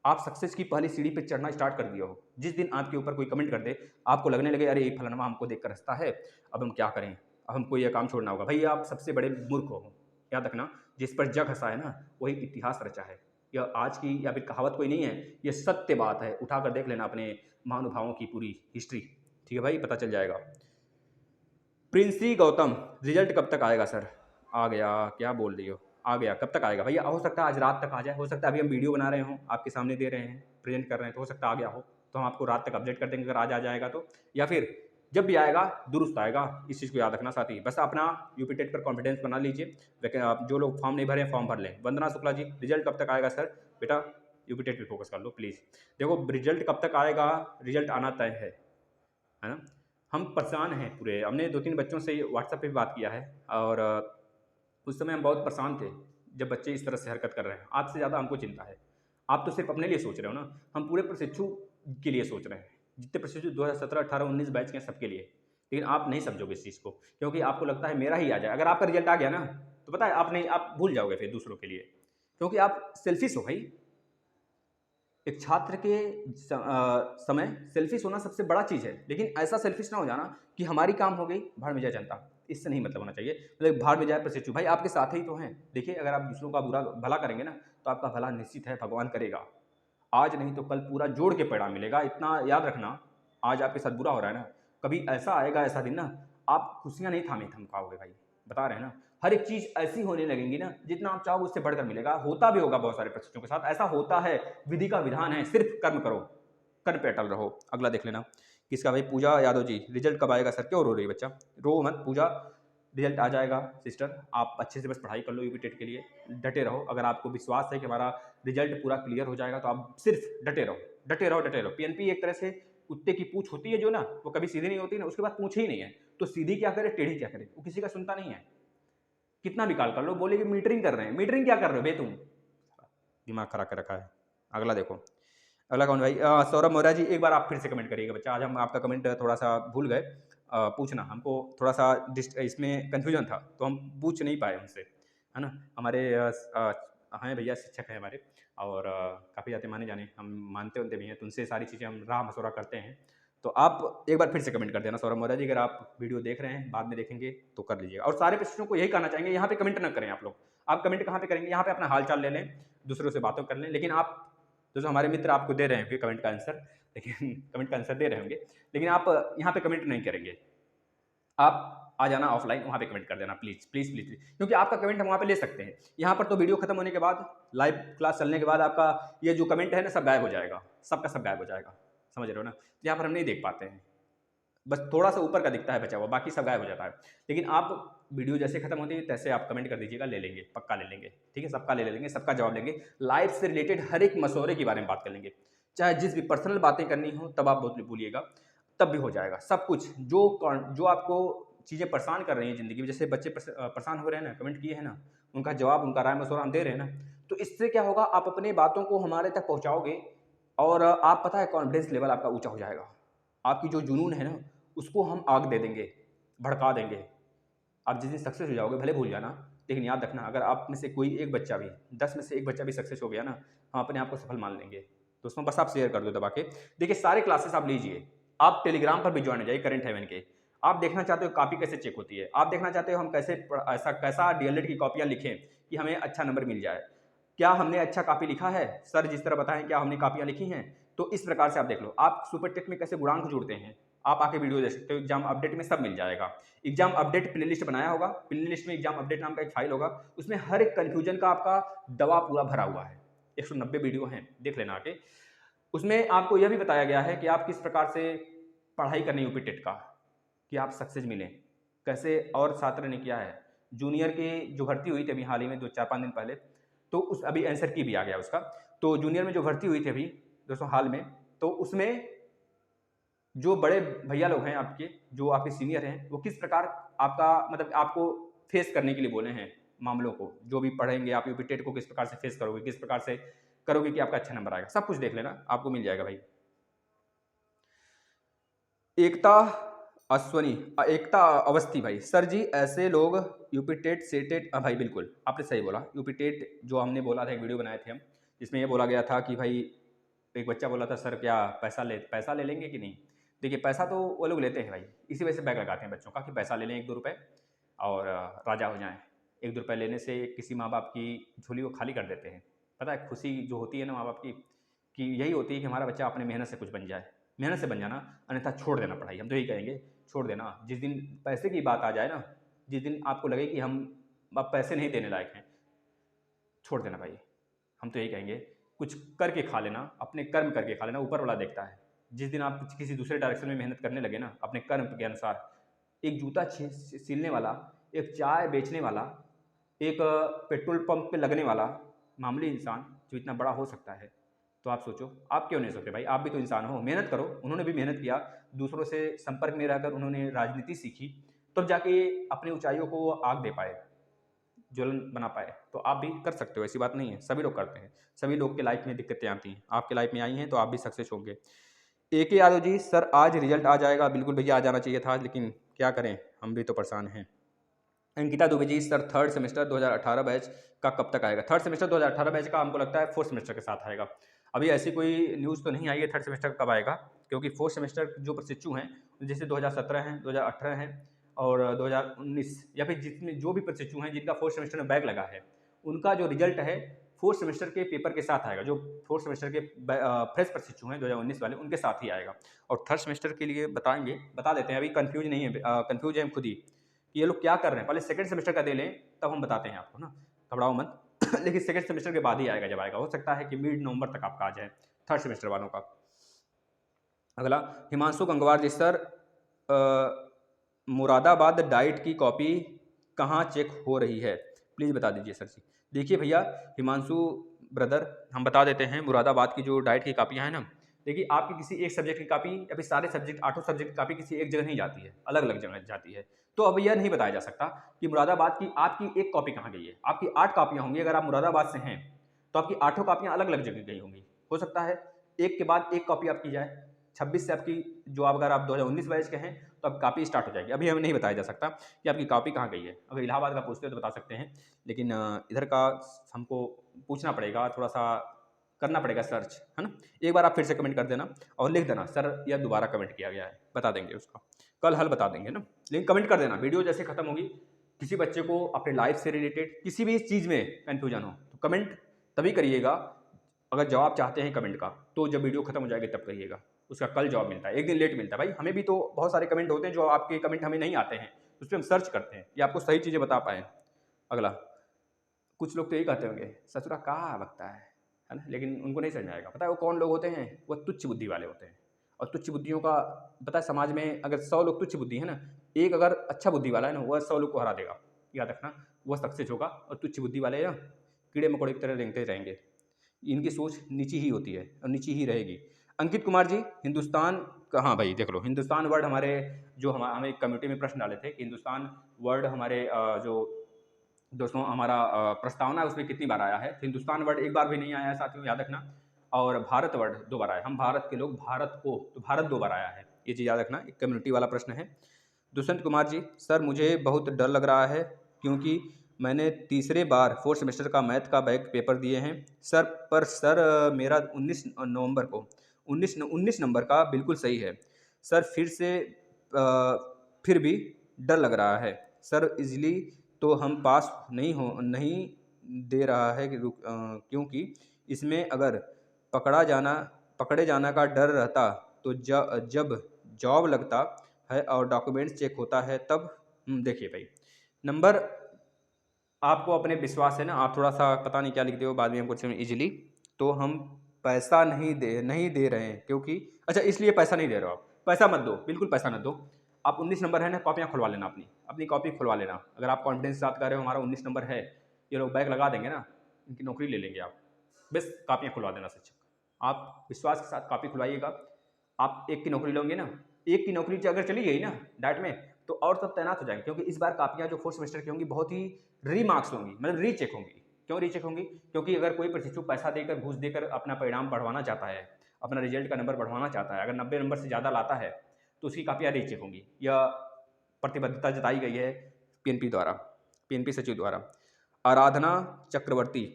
आप सक्सेस की पहली सीढ़ी पे चढ़ना स्टार्ट कर दिए हो। जिस दिन आपके ऊपर कोई कमेंट कर दे, आपको लगने लगे अरे ये फलाना हमको देखकर हँसता है, अब हम क्या करें? अब हमको ये काम छोड़ना होगा। भई आप सबसे बड़े मूर्ख हो। याद रखना, जिस पर जग हँसा है ना, वही इतिहास रचा है। यह आज की या फिर कहावत कोई नहीं है, ये सत्य बात है। उठाकर देख लेना अपने महानुभावों की पूरी हिस्ट्री। ठीक है भाई, पता चल जाएगा। प्रिंसी गौतम, रिजल्ट कब तक आएगा सर? आ गया, क्या बोल रही हो? आ गया, कब तक आएगा भैया? हो सकता है आज रात तक आ जाए, हो सकता है अभी हम वीडियो बना रहे हों, आपके सामने दे रहे हैं, प्रेजेंट कर रहे हैं, तो हो सकता है आ गया हो। तो हम आपको रात तक अपडेट कर देंगे अगर आज आ जाएगा तो, या फिर जब भी आएगा दुरुस्त आएगा। इस चीज़ को याद रखना साथ ही। बस अपना यूपी टेट पर कॉन्फिडेंस बना लीजिए। लेकिन आप जो लोग फॉर्म नहीं भरे हैं फॉर्म भर लें। वंदना शुक्ला जी, रिजल्ट कब तक आएगा सर? बेटा यूपी टेट पर फोकस कर लो प्लीज़। देखो रिजल्ट कब तक आएगा, रिजल्ट आना तय है ना। हम परेशान हैं पूरे। हमने 2-3 बच्चों से व्हाट्सएप पे भी बात किया है और उस समय हम बहुत परेशान थे जब बच्चे इस तरह से हरकत कर रहे हैं। आपसे ज़्यादा हमको चिंता है। आप तो सिर्फ अपने लिए सोच रहे हो ना, हम पूरे प्रशिक्षु के लिए सोच रहे हैं। जितने प्रशिक्षु 2017, 18, 19 बैच के हैं सबके लिए। लेकिन आप नहीं समझोगे इस चीज़ को, क्योंकि आपको लगता है मेरा ही आ जाए। अगर आपका रिजल्ट आ गया ना, तो पता है आप भूल जाओगे फिर दूसरों के लिए, क्योंकि आप सेल्फिश हो भाई। एक छात्र के समय सेल्फिश होना सबसे बड़ा चीज़ है, लेकिन ऐसा सेल्फिश ना हो जाना कि हमारी काम हो गई, भाड़ में जाए जनता। इससे नहीं मतलब होना चाहिए। मतलब भाड़ में जाए प्रशिक्षु, भाई आपके साथ ही तो हैं। देखिए अगर आप दूसरों का बुरा भला करेंगे ना, तो आपका भला निश्चित है भगवान करेगा। आज नहीं तो कल पूरा जोड़ के परिणाम मिलेगा। इतना याद रखना, आज आपके साथ बुरा हो रहा है ना, कभी ऐसा आएगा ऐसा दिन ना, आप खुशियाँ नहीं थम पाओगे भाई। बता रहे हैं ना, हर एक चीज़ ऐसी होने लगेंगी ना, जितना आप चाहोगे उससे बढ़कर मिलेगा। होता भी होगा बहुत सारे प्रशिक्षुओं के साथ, ऐसा होता है, विधि का विधान है। सिर्फ कर्म करो, कर्म पे अटल रहो। अगला देख लेना, किसका भाई? पूजा यादव जी, रिजल्ट कब आएगा सर? क्यों रो रही है बच्चा? रो मत पूजा, रिजल्ट आ जाएगा सिस्टर। आप अच्छे से बस पढ़ाई कर लो यूपी टेट के लिए, डटे रहो। अगर आपको विश्वास है कि हमारा रिजल्ट पूरा क्लियर हो जाएगा, तो आप सिर्फ डटे रहो, डटे रहो, डटे रहो। पीएनपी एक तरह से कुत्ते की पूंछ होती है जो ना, वो कभी सीधी नहीं होती ना, उसके बाद पूंछ ही नहीं है, तो सीधी क्या करे टेढ़ी क्या करे, वो किसी का सुनता नहीं है। कितना भी कॉल कर लो, बोले कि मीटरिंग कर रहे हैं। मीटरिंग क्या कर रहे हो बे तुम? दिमाग खराब कर रखा है। अगला देखो, अगला कौन भाई? सौरभ मौर्य जी, एक बार आप फिर से कमेंट करिएगा बच्चा। आज हम आपका कमेंट थोड़ा सा भूल गए पूछना। हमको थोड़ा सा इसमें कन्फ्यूजन था, तो हम पूछ नहीं पाए उनसे, है ना। हमारे हैं भैया, शिक्षक हैं हमारे, और काफ़ी ज़्यादा माने जाने, हम मानते उनते भी हैं, तो उनसे सारी चीज़ें हम राह मशवरा करते हैं। तो आप एक बार फिर से कमेंट कर देना सौरभ मौर्य जी। अगर आप वीडियो देख रहे हैं, बाद में देखेंगे तो कर लीजिएगा। और सारे प्रश्नों को यही कहना चाहेंगे, यहाँ पे कमेंट ना करें आप लोग। आप कमेंट कहाँ पे करेंगे? यहाँ पे अपना हाल चाल ले लें, दूसरों से बातों कर लें। लेकिन आप जो हमारे मित्र आपको दे रहे होंगे कमेंट का आंसर, लेकिन कमेंट का आंसर दे रहे होंगे, लेकिन आप यहाँ पे कमेंट नहीं करेंगे। आप आ जाना ऑफलाइन, वहाँ पे कमेंट कर देना प्लीज़ प्लीज़ प्लीज़ प्लीज़, क्योंकि आपका कमेंट हम वहाँ पे ले सकते हैं। यहाँ पर तो वीडियो खत्म होने के बाद, लाइव क्लास चलने के बाद आपका ये जो कमेंट है ना, सब गायब हो जाएगा, सबका सब गायब हो जाएगा। समझ रहे हो ना? तो यहाँ पर हम नहीं देख पाते हैं, बस थोड़ा सा ऊपर का दिखता है बचा हुआ, बाकी सब गायब हो जाता है। लेकिन आप वीडियो जैसे खत्म होती है तैसे आप कमेंट कर दीजिएगा, ले लेंगे, पक्का ले लेंगे। ठीक है, सबका ले लेंगे, सबका जवाब लेंगे। लाइफ से रिलेटेड हर एक मसौरे के बारे में बात कर लेंगे, चाहे जिस भी पर्सनल बातें करनी हो तब आप बोलिएगा, तब भी हो जाएगा सब कुछ। जो आपको चीज़ें परेशान कर रही हैं ज़िंदगी में, जैसे बच्चे परेशान हो रहे हैं ना, कमेंट किए हैं ना, उनका जवाब, उनका राय मशवरा हम दे रहे हैं ना, तो इससे क्या होगा, आप अपने बातों को हमारे तक पहुँचाओगे और आप पता है कॉन्फिडेंस लेवल आपका ऊँचा हो जाएगा। आपकी जो जुनून है ना, उसको हम आग दे देंगे, भड़का देंगे। आप जिस दिन सक्सेस हो जाओगे, भले भूल जाना, लेकिन याद रखना, अगर आप में से कोई एक बच्चा भी, 10 में से एक बच्चा भी सक्सेस हो गया ना, हम अपने आप को सफल मान लेंगे। तो उसमें बस आप शेयर कर दो दबा के। देखिए सारे क्लासेस आप लीजिए, आप टेलीग्राम पर भी ज्वाइन हो जाइए करंट हेवन के। आप देखना चाहते हो कॉपी कैसे चेक होती है, आप देखना चाहते हो हम कैसा डीएलएड की कॉपियाँ लिखें कि हमें अच्छा नंबर मिल जाए, क्या हमने अच्छा कॉपी लिखा है, सर जिस तरह बताएं क्या हमने कॉपियाँ लिखी हैं, तो इस प्रकार से आप देख लो। आप सुपर टेक में कैसे गुणांक जोड़ते हैं, आप आके वीडियो देख सकते हो, एग्जाम अपडेट में सब मिल जाएगा। एग्जाम अपडेट प्लेलिस्ट बनाया होगा, प्लेलिस्ट में एग्जाम अपडेट नाम का एक फाइल होगा, उसमें हर एक कन्फ्यूजन का आपका दवा पूरा भरा हुआ है। 190 वीडियो हैं, देख लेना आके। उसमें आपको यह भी बताया गया है कि आप किस प्रकार से पढ़ाई करनी यूपी टेट का, कि आप सक्सेस मिलें कैसे, और छात्र ने किया है। जूनियर की जो भर्ती हुई थी अभी हाल ही में 4-5 दिन पहले, तो उस अभी आंसर की भी आ गया उसका। तो जूनियर में जो भर्ती हुई थी अभी दोस्तों हाल में, तो उसमें जो बड़े भैया लोग हैं आपके, जो आपके सीनियर हैं, वो किस प्रकार आपका मतलब आपको फेस करने के लिए बोले हैं मामलों को। जो भी पढ़ेंगे आप यूपी टेट को किस प्रकार से फेस करोगे, किस प्रकार से करोगे कि आपका अच्छा नंबर आएगा। सब कुछ देख लेना, आपको मिल जाएगा भाई। एकता एकता अवस्थी भाई, सर जी ऐसे लोग यूपी टेट सेटेट, हाँ भाई बिल्कुल आपने सही बोला। यूपी टेट जो हमने बोला था, एक वीडियो बनाए थे हम, जिसमें ये बोला गया था कि भाई एक बच्चा बोला था सर क्या पैसा ले लेंगे कि नहीं। देखिए पैसा तो वो लोग लेते हैं भाई, इसी वजह से बैग लगाते हैं बच्चों का कि पैसा ले लें 1-2 रुपये और राजा हो जाएं। 1-2 रुपये लेने से किसी माँ बाप की झोली को खाली कर देते हैं। पता है खुशी जो होती है ना माँ बाप की, कि यही होती है कि हमारा बच्चा अपने मेहनत से कुछ बन जाए। मेहनत से बन जाना, अन्यथा छोड़ देना पढ़ाई। हम तो यही कहेंगे, छोड़ देना। जिस दिन पैसे की बात आ जाए ना, जिस दिन आपको लगे कि हम अब पैसे नहीं देने लायक हैं, छोड़ देना भाई। हम तो यही कहेंगे कुछ करके खा लेना, अपने कर्म करके खा लेना, ऊपर वाला देखता है। जिस दिन आप किसी दूसरे डायरेक्शन में मेहनत करने लगे ना, अपने कर्म के अनुसार, एक जूता सिलने वाला, एक चाय बेचने वाला, एक पेट्रोल पंप पे लगने वाला मामूली इंसान जो इतना बड़ा हो सकता है, तो आप सोचो आप क्यों नहीं सोचते भाई। आप भी तो इंसान हो, मेहनत करो। उन्होंने भी मेहनत किया, दूसरों से संपर्क में रहकर उन्होंने राजनीति सीखी, तब जाके अपनी ऊंचाइयों को आग दे पाए, ज्वलन बना पाए। तो आप भी कर सकते हो, ऐसी बात नहीं है, सभी लोग करते हैं। सभी लोग के लाइफ में दिक्कतें आती हैं, आपके लाइफ में आई हैं तो आप भी सक्सेस होंगे। AK यादव जी, सर आज रिजल्ट आ जाएगा। बिल्कुल भैया आ जाना चाहिए था, लेकिन क्या करें, हम भी तो परेशान हैं। Ankita Dubey ji, sir third semester 2018 batch का कब तक आएगा। थर्ड सेमेस्टर 2018 बैच का हमको लगता है फोर्थ सेमेस्टर के साथ आएगा। अभी ऐसी कोई न्यूज़ तो नहीं आई है थर्ड सेमेस्टर कब आएगा, क्योंकि फोर्थ सेमेस्टर जो प्रशिक्षु हैं, जैसे 2017 हैं, 2018 हैं और 2019, या फिर जितने जो भी प्रशिक्षु हैं जिनका फोर्थ सेमेस्टर में बैक लगा है, उनका जो रिजल्ट है फोर्थ सेमेस्टर के पेपर के साथ आएगा। जो फोर्थ सेमेस्टर के फ्रेश प्रशिक्षु हैं 2019 वाले, उनके साथ ही आएगा। और थर्ड सेमेस्टर के लिए बताएंगे, बता देते हैं, अभी कंफ्यूज नहीं है, कंफ्यूज है हम खुद ही कि ये लोग क्या कर रहे हैं। पहले सेकंड सेमेस्टर का दे लें, तब हम बताते हैं आपको ना, घबराओ मत। लेकिन सेकंड सेमेस्टर के बाद ही आएगा, जब आएगा हो सकता है कि मिड नवंबर तक आपका आ जाए थर्ड सेमेस्टर वालों का। अगला हिमांशु गंगवार जी, सर मुरादाबाद डाइट की कॉपी कहाँ चेक हो रही है, प्लीज़ बता दीजिए सर जी। देखिए भैया हिमांशु ब्रदर, हम बता देते हैं, मुरादाबाद की जो डाइट की कापियाँ हैं ना, देखिए आपकी किसी एक सब्जेक्ट की कापी या फिर सारे सब्जेक्ट 8 सब्जेक्ट की कापी किसी एक जगह नहीं जाती है, अलग अलग जगह जाती है। तो अब यह नहीं बताया जा सकता कि मुरादाबाद की आपकी एक कॉपी कहाँ गई है। आपकी 8 कापियाँ होंगी, अगर आप मुरादाबाद से हैं तो आपकी 8 कापियाँ अलग अलग जगह गई होंगी। हो सकता है एक के बाद एक कॉपी आपकी जाए। 26 से आपकी जो अगर आप 2019 बैच के हैं तो अब कापी स्टार्ट हो जाएगी। अभी हमें नहीं बताया जा सकता कि आपकी कॉपी कहाँ गई है। अगर इलाहाबाद का पूछते हो तो बता सकते हैं, लेकिन इधर का हमको पूछना पड़ेगा, थोड़ा सा करना पड़ेगा सर्च, है ना। एक बार आप फिर से कमेंट कर देना और लिख देना सर यह दोबारा कमेंट किया गया है, बता देंगे उसका, कल हल बता देंगे ना। लेकिन कमेंट कर देना, वीडियो जैसे खत्म होगी, किसी बच्चे को अपने लाइफ से रिलेटेड किसी भी चीज़ में कन्फ्यूजन हो तो कमेंट तभी करिएगा। अगर जवाब चाहते हैं कमेंट का तो जब वीडियो खत्म हो जाएगी तब करिएगा, उसका कल जवाब मिलता है, एक दिन लेट मिलता है भाई। हमें भी तो बहुत सारे कमेंट होते हैं जो आपके कमेंट हमें नहीं आते हैं, उस पर हम सर्च करते हैं कि आपको सही चीज़ें बता पाएँ। अगला कुछ लोग तो यही कहते होंगे ससुरा कहाँ बकता है ना, लेकिन उनको नहीं समझ में आएगा। पता है वो कौन लोग होते हैं, वो तुच्छ बुद्धि वाले होते हैं। और तुच्छ बुद्धियों का पता है, समाज में अगर 100 लोग तुच्छ बुद्धि है ना, एक अगर अच्छा बुद्धि वाला है ना, वह 100 लोग को हरा देगा, याद रखना, वह सक्सेस होगा। और तुच्छ बुद्धि वाले ना कीड़े मकोड़े की तरह रेंगते रहेंगे, इनकी सोच नीची ही होती है और नीची ही रहेगी। अंकित कुमार जी, हिंदुस्तान कहाँ भाई, देख लो हिंदुस्तान वर्ड हमारे जो हमें कम्युनिटी में प्रश्न डाले थे कि हिंदुस्तान वर्ड हमारे जो दोस्तों हमारा प्रस्तावना है उसमें कितनी बार आया है। तो हिंदुस्तान वर्ड एक बार भी नहीं आया है साथियों, याद रखना। और भारत वर्ड 2 बार आया, हम भारत के लोग, भारत को, तो भारत 2 बार आया है, ये चीज़ याद रखना, एक कम्युनिटी वाला प्रश्न है। दुष्यंत कुमार जी, सर मुझे बहुत डर लग रहा है क्योंकि मैंने तीसरे बार फोर्थ सेमेस्टर का मैथ का बैक पेपर दिए हैं सर, पर सर मेरा 19 नवंबर को 19 नंबर का बिल्कुल सही है सर, फिर भी डर लग रहा है सर, इजली तो हम पास नहीं दे रहा है क्योंकि इसमें अगर पकड़े जाना का डर रहता तो जब जॉब लगता है और डॉक्यूमेंट्स चेक होता है तब। देखिए भाई, नंबर आपको अपने विश्वास है ना, आप थोड़ा सा पता नहीं क्या लिखते हो बाद में हमको इजीली, तो हम पैसा नहीं दे रहे हैं क्योंकि, अच्छा इसलिए पैसा नहीं दे रहे हो आप, पैसा मत दो, बिल्कुल पैसा मत दो। आप 19 नंबर है ना, कॉपियाँ खुलवा लेना, अपनी कॉपी खुलवा लेना। अगर आप कॉन्फिडेंस के साथ कह रहे हो हमारा 19 नंबर है, ये लोग बैग लगा देंगे ना, इनकी नौकरी ले लेंगे आप, बस कॉपियाँ खुलवा देना शिक्षक। आप विश्वास के साथ कॉपी खुलवाइएगा। आप एक की नौकरी लोगे ना, एक की नौकरी अगर चली गई ना डाइट में, तो और सब तैनात हो जाएंगे, क्योंकि इस बार कापियाँ जो फोर्थ सेमेस्टर की होंगी बहुत ही री मार्क्स होंगी, मतलब री चेक होंगी। क्यों रीचेक होंगी? क्योंकि अगर कोई प्रशिक्षु पैसा देकर, घूस देकर अपना परिणाम बढ़वाना चाहता है, अपना रिजल्ट का नंबर बढ़वाना चाहता है, अगर 90 नंबर से ज़्यादा लाता है तो उसकी कापियाँ रीचेक होंगी। यह प्रतिबद्धता जताई गई है पीएनपी द्वारा, पीएनपी सचिव द्वारा। आराधना चक्रवर्ती,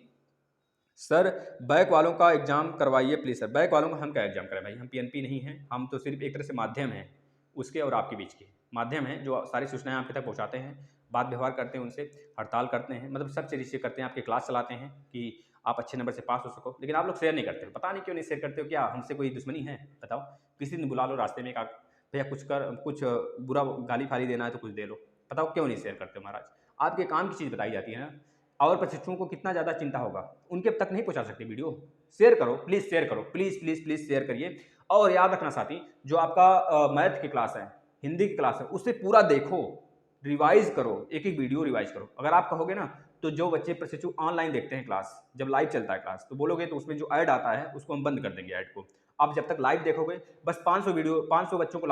सर बैक वालों का एग्जाम करवाइए प्लीज़ सर। बैक वालों का हम क्या एग्जाम करें भाई, हम पीएनपी नहीं हैं, हम तो सिर्फ एक तरह से माध्यम हैं उसके और आपके बीच के माध्यम हैं, जो सारी सूचनाएं आपके तक पहुंचाते हैं, बात व्यवहार करते हैं उनसे, हड़ताल करते हैं, मतलब सब चीज़ें करते हैं, आपके क्लास चलाते हैं कि आप अच्छे नंबर से पास हो सको। लेकिन आप लोग शेयर नहीं करते हो, पता नहीं क्यों नहीं शेयर करते हो, क्या हमसे कोई दुश्मनी है? बताओ, किसी दिन बुला लो रास्ते में, भैया कुछ बुरा गाली फाली देना है तो कुछ दे लो, बताओ क्यों नहीं शेयर करते हो महाराज? आपके काम की चीज़ बताई जाती है ना। और प्रशिक्षुओं को कितना ज़्यादा चिंता होगा, उनके तक नहीं पहुंचा सकते वीडियो। शेयर करो प्लीज़, शेयर करो प्लीज़ प्लीज़ प्लीज़, शेयर करिए। और याद रखना साथी, जो आपका मैथ की क्लास है, हिंदी की क्लास है, उससे पूरा देखो, रिवाइज करो, एक एक वीडियो रिवाइज करो। अगर आप कहोगे ना, तो जो बच्चे प्रशिक्षु ऑनलाइन देखते हैं क्लास, जब लाइव चलता है क्लास, तो बोलोगे तो उसमें जो ऐड आता है उसको हम बंद कर देंगे ऐड को। आप जब तक लाइव देखोगे, बस 500 बच्चों को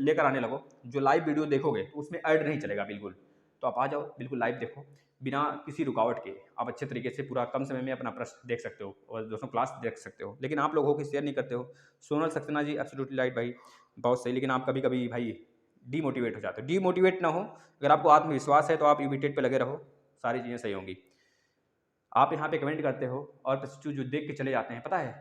लेकर आने लगो, जो लाइव वीडियो देखोगे तो उसमें ऐड नहीं चलेगा बिल्कुल। तो आप आ जाओ, बिल्कुल लाइव देखो, बिना किसी रुकावट के आप अच्छे तरीके से पूरा कम समय में अपना प्रश्न देख सकते हो और दोस्तों क्लास देख सकते हो। लेकिन आप लोग हो कि शेयर नहीं करते हो। सोनल सक्सेना जी, एब्सोल्युटली राइट भाई, बहुत सही। लेकिन आप कभी कभी भाई डीमोटिवेट हो जाते हो। डीमोटिवेट ना हो, अगर आपको आत्मविश्वास है तो आप यूबीटेट पे लगे रहो, सारी चीज़ें सही होंगी। आप यहाँ पे कमेंट करते हो और प्रशिक्षु जो देख के चले जाते हैं, पता है,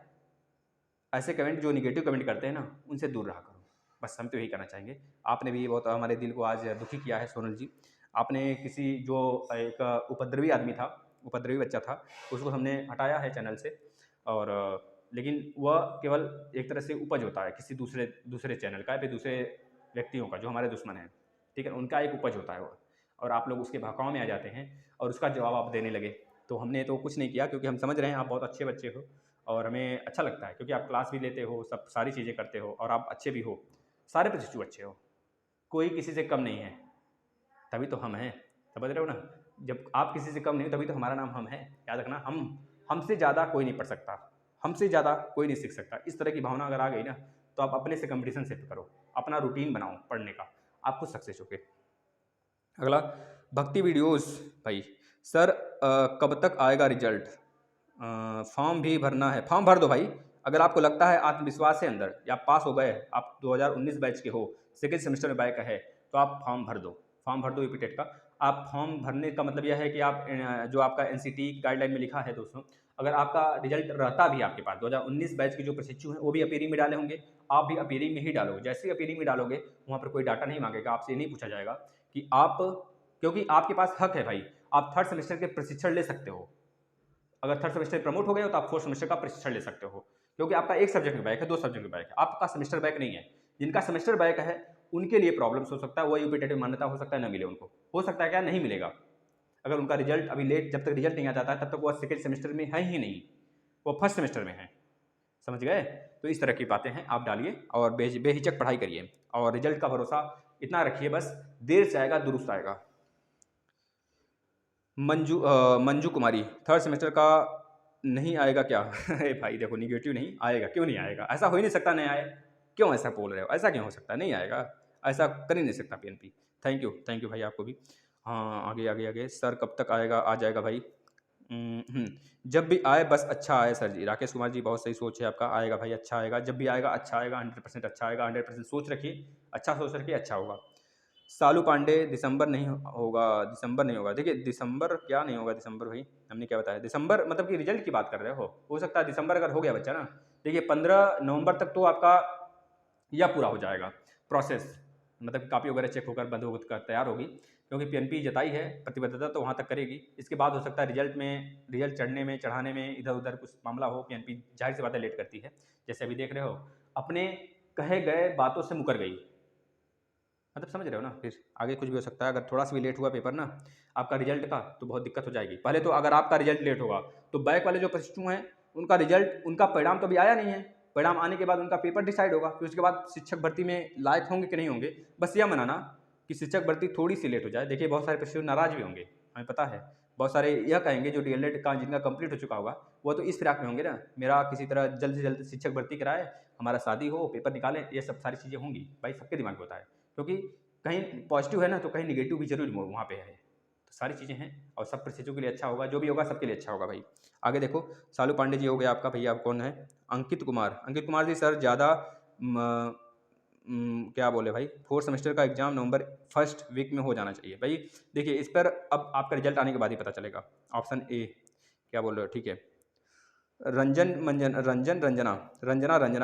ऐसे कमेंट जो निगेटिव कमेंट करते हैं ना, उनसे दूर रहा करो। बस हम तो यही करना चाहेंगे। आपने भी बहुत हमारे दिल को आज दुखी किया है सोनल जी। आपने किसी जो एक उपद्रवी आदमी था, उपद्रवी बच्चा था, उसको हमने हटाया है चैनल से। और लेकिन वह केवल एक तरह से उपज होता है किसी दूसरे चैनल का या फिर दूसरे व्यक्तियों का, जो हमारे दुश्मन हैं, ठीक है, उनका एक उपज होता है वो। और आप लोग उसके बहकाव में आ जाते हैं और उसका जवाब आप देने लगे। तो हमने तो कुछ नहीं किया, क्योंकि हम समझ रहे हैं आप बहुत अच्छे बच्चे हो और हमें अच्छा लगता है, क्योंकि आप क्लास भी लेते हो, सब सारी चीज़ें करते हो और आप अच्छे भी हो, सारे प्रशिक्षु अच्छे हो, कोई किसी से कम नहीं है, तभी तो हम हैं। समझ रहे हो ना? जब आप किसी से कम नहीं हो तभी तो हमारा नाम हम है। याद रखना, हमसे ज़्यादा कोई नहीं पढ़ सकता, हमसे ज़्यादा कोई नहीं सीख सकता। इस तरह की भावना अगर आ गई ना, तो आप अपने से कंपटीशन सेट करो, अपना रूटीन बनाओ पढ़ने का, आप खुद सक्सेस होगे। अगला, भक्ति वीडियोस भाई, सर कब तक आएगा रिजल्ट? फॉर्म भी भरना है, फॉर्म भर दो भाई। अगर आपको लगता है, आत्मविश्वास है अंदर, या आप पास हो गए, आप 2019 बैच के हो, सेकेंड सेमेस्टर में बैक है, तो आप फॉर्म भर दो, फॉर्म भर दो यूपीटेट का। आप फॉर्म भरने का मतलब यह है कि आप जो आपका एनसीटी गाइडलाइन में लिखा है दोस्तों, अगर आपका रिजल्ट रहता भी आपके पास, 2019 बैच के जो प्रशिक्षु हैं वो भी अपीयरिंग में डाले होंगे, आप भी अपीयरिंग में ही डालोगे। जैसे ही अपीयरिंग में डालोगे, वहाँ पर कोई डाटा नहीं मांगेगा, आपसे नहीं पूछा जाएगा कि आप, क्योंकि आपके पास हक है भाई, आप थर्ड सेमेस्टर के प्रशिक्षण ले सकते हो। अगर थर्ड सेमेस्टर प्रमोट हो गए हो तो आप फोर्थ सेमेस्टर का प्रशिक्षण ले सकते हो, क्योंकि आपका एक सब्जेक्ट में बैक है, 2 सब्जेक्ट में बैक है, आपका सेमेस्टर बैक नहीं है। जिनका सेमेस्टर बैक है उनके लिए प्रॉब्लम्स हो सकता है, वो यूपीटेट मान्यता हो सकता है ना मिले उनको, हो सकता है क्या नहीं मिलेगा। अगर उनका रिजल्ट अभी लेट, जब तक रिजल्ट नहीं आ जाता है तब तक वो सेकेंड सेमेस्टर में है ही नहीं, वो फर्स्ट सेमेस्टर में है। समझ गए? तो इस तरह की बातें हैं, आप डालिए और बेहिचक पढ़ाई करिए और रिजल्ट का भरोसा इतना रखिए, बस देर से आएगा दुरुस्त आएगा। मंजू कुमारी, थर्ड सेमेस्टर का नहीं आएगा क्या? अरे भाई देखो, निगेटिव नहीं आएगा, क्यों नहीं आएगा? ऐसा हो ही नहीं सकता नहीं आए। क्यों ऐसा बोल रहे हो? ऐसा क्यों हो सकता है नहीं आएगा? ऐसा कर ही नहीं सकता पीएनपी। थैंक यू भाई आपको भी। हाँ, आगे आगे आगे, सर कब तक आएगा? आ जाएगा भाई। जब भी आए बस अच्छा आए सर जी। राकेश कुमार जी, बहुत सही सोच है आपका, आएगा भाई, अच्छा आएगा, जब भी आएगा अच्छा आएगा, 100% अच्छा आएगा, 100% सोच रखिए, अच्छा सोच रखिए, अच्छा होगा। सालू पांडे, दिसंबर नहीं होगा, दिसंबर नहीं होगा। देखिए दिसंबर क्या नहीं होगा, दिसंबर भाई हमने क्या बताया, दिसंबर मतलब कि रिजल्ट की बात कर रहे हो सकता है दिसंबर अगर हो गया बच्चा ना, देखिए 15 नवंबर तक तो आपका यह पूरा हो जाएगा प्रोसेस, मतलब कापी वगैरह चेक होकर बंद होकर तैयार होगी, क्योंकि पीएनपी जताई है प्रतिबद्धता तो वहाँ तक करेगी। इसके बाद हो सकता है रिजल्ट चढ़ने में चढ़ाने में इधर उधर कुछ मामला हो, पीएनपी जाहिर सी बात है लेट करती है। जैसे अभी देख रहे हो, अपने कहे गए बातों से मुकर गई, मतलब समझ रहे हो ना। फिर आगे कुछ भी हो सकता है, अगर थोड़ा सा भी लेट हुआ पेपर ना आपका रिजल्ट का, तो बहुत दिक्कत हो जाएगी। पहले तो अगर आपका रिजल्ट लेट होगा तो बैक वाले जो प्रशिक्षु हैं उनका रिजल्ट, उनका परिणाम तो अभी आया नहीं है, परिणाम आने के बाद उनका पेपर डिसाइड होगा, फिर उसके बाद शिक्षक भर्ती में लायक होंगे कि नहीं होंगे। बस यह मनाना कि शिक्षक भर्ती थोड़ी सी लेट हो जाए। देखिए बहुत सारे प्रशिक्षु नाराज भी होंगे, हमें पता है, बहुत सारे यह कहेंगे जो डीएलएड का जिनका कंप्लीट हो चुका होगा, वो तो इस फिराक में होंगे ना, मेरा किसी तरह जल्द से जल्द शिक्षक भर्ती कराए, हमारा शादी हो, पेपर निकालें, ये सब सारी चीज़ें होंगी भाई, सबके दिमाग में होता है। क्योंकि कहीं पॉजिटिव है ना, तो कहीं निगेटिव भी जरूर वहाँ पे है। तो सारी चीज़ें हैं और सब परिस्थितियों के लिए अच्छा होगा, जो भी होगा सबके लिए अच्छा होगा भाई। आगे देखो, सालू पांडे जी हो गया आपका भैया, आप कौन है? अंकित कुमार जी सर ज़्यादा क्या बोले भाई, फोर्थ सेमेस्टर का एग्जाम नवंबर फर्स्ट वीक में हो जाना चाहिए भाई। देखिए इस पर अब आपका रिजल्ट आने के बाद ही पता चलेगा। ऑप्शन ए क्या बोल रहे हो, ठीक है। रंजना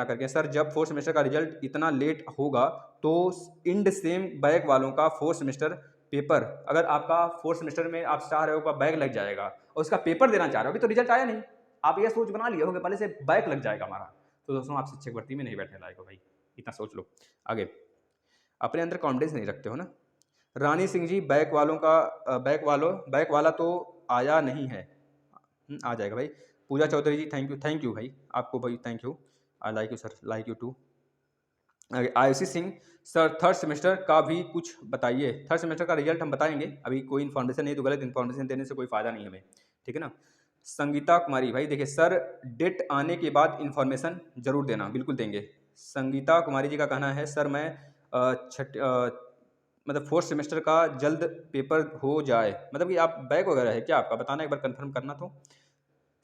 करके, सर जब फोर्थ सेमेस्टर का रिजल्ट इतना लेट होगा तो इंड सेम बैक वालों का फोर्थ सेमेस्टर पेपर, अगर आपका फोर्थ सेमेस्टर में आप चाह रहे हो बैक लग जाएगा और उसका पेपर देना चाह रहे हो, अभी तो रिजल्ट आया नहीं, आप ये सोच बना लिए होगे पहले से बैक लग जाएगा हमारा, तो दोस्तों आप शिक्षक भर्ती में नहीं बैठने लायक हो भाई, इतना सोच लो। आगे, अपने अंदर कॉन्फिडेंस नहीं रखते हो ना। रानी सिंह जी, बैक वाला तो आया नहीं है। आ जाएगा भाई। पूजा चौधरी जी, थैंक यू भाई, आपको भाई thank you, I like you sir, like you too. Ayushi Singh, sir third semester का भी कुछ बताइए। थर्ड सेमेस्टर का रिजल्ट हम बताएंगे, अभी कोई इन्फॉर्मेशन नहीं, तो गलत इन्फॉर्मेशन देने से कोई फायदा नहीं हमें, ठीक है ना। संगीता कुमारी भाई, देखिए सर डेट आने के बाद इन्फॉर्मेशन जरूर देना, बिल्कुल देंगे। संगीता कुमारी जी का कहना है, सर मैं मतलब फोर्थ सेमेस्टर का जल्द पेपर हो जाए, मतलब कि आप बैक वगैरह है क्या आपका, बताना एक बार कंफर्म करना। तो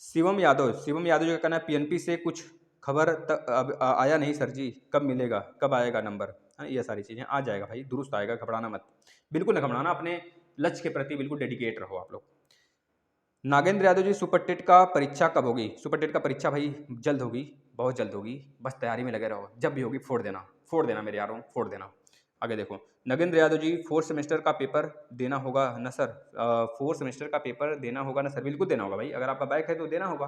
शिवम यादव जी का कहना है, पीएनपी से कुछ खबर तक अब आया नहीं सर जी, कब मिलेगा, कब आएगा नंबर, है ये सारी चीज़ें। आ जाएगा भाई, दुरुस्त आएगा, घबराना मत, बिल्कुल ना घबराना, अपने लक्ष्य के प्रति बिल्कुल डेडिकेट रहो आप लोग। नागेंद्र यादव जी, सुपर टेट का परीक्षा कब होगी? सुपर टेट का परीक्षा भाई जल्द होगी, बहुत जल्द होगी, बस तैयारी में लगे रहो, जब भी होगी फोड़ देना मेरे यारों, फोड़ देना। आगे देखो, नगेंद्र यादव जी, फोर्थ सेमेस्टर का पेपर देना होगा ना सर? फोर्थ सेमेस्टर का पेपर देना होगा ना सर? बिल्कुल देना होगा भाई, अगर आपका बैक है तो देना होगा,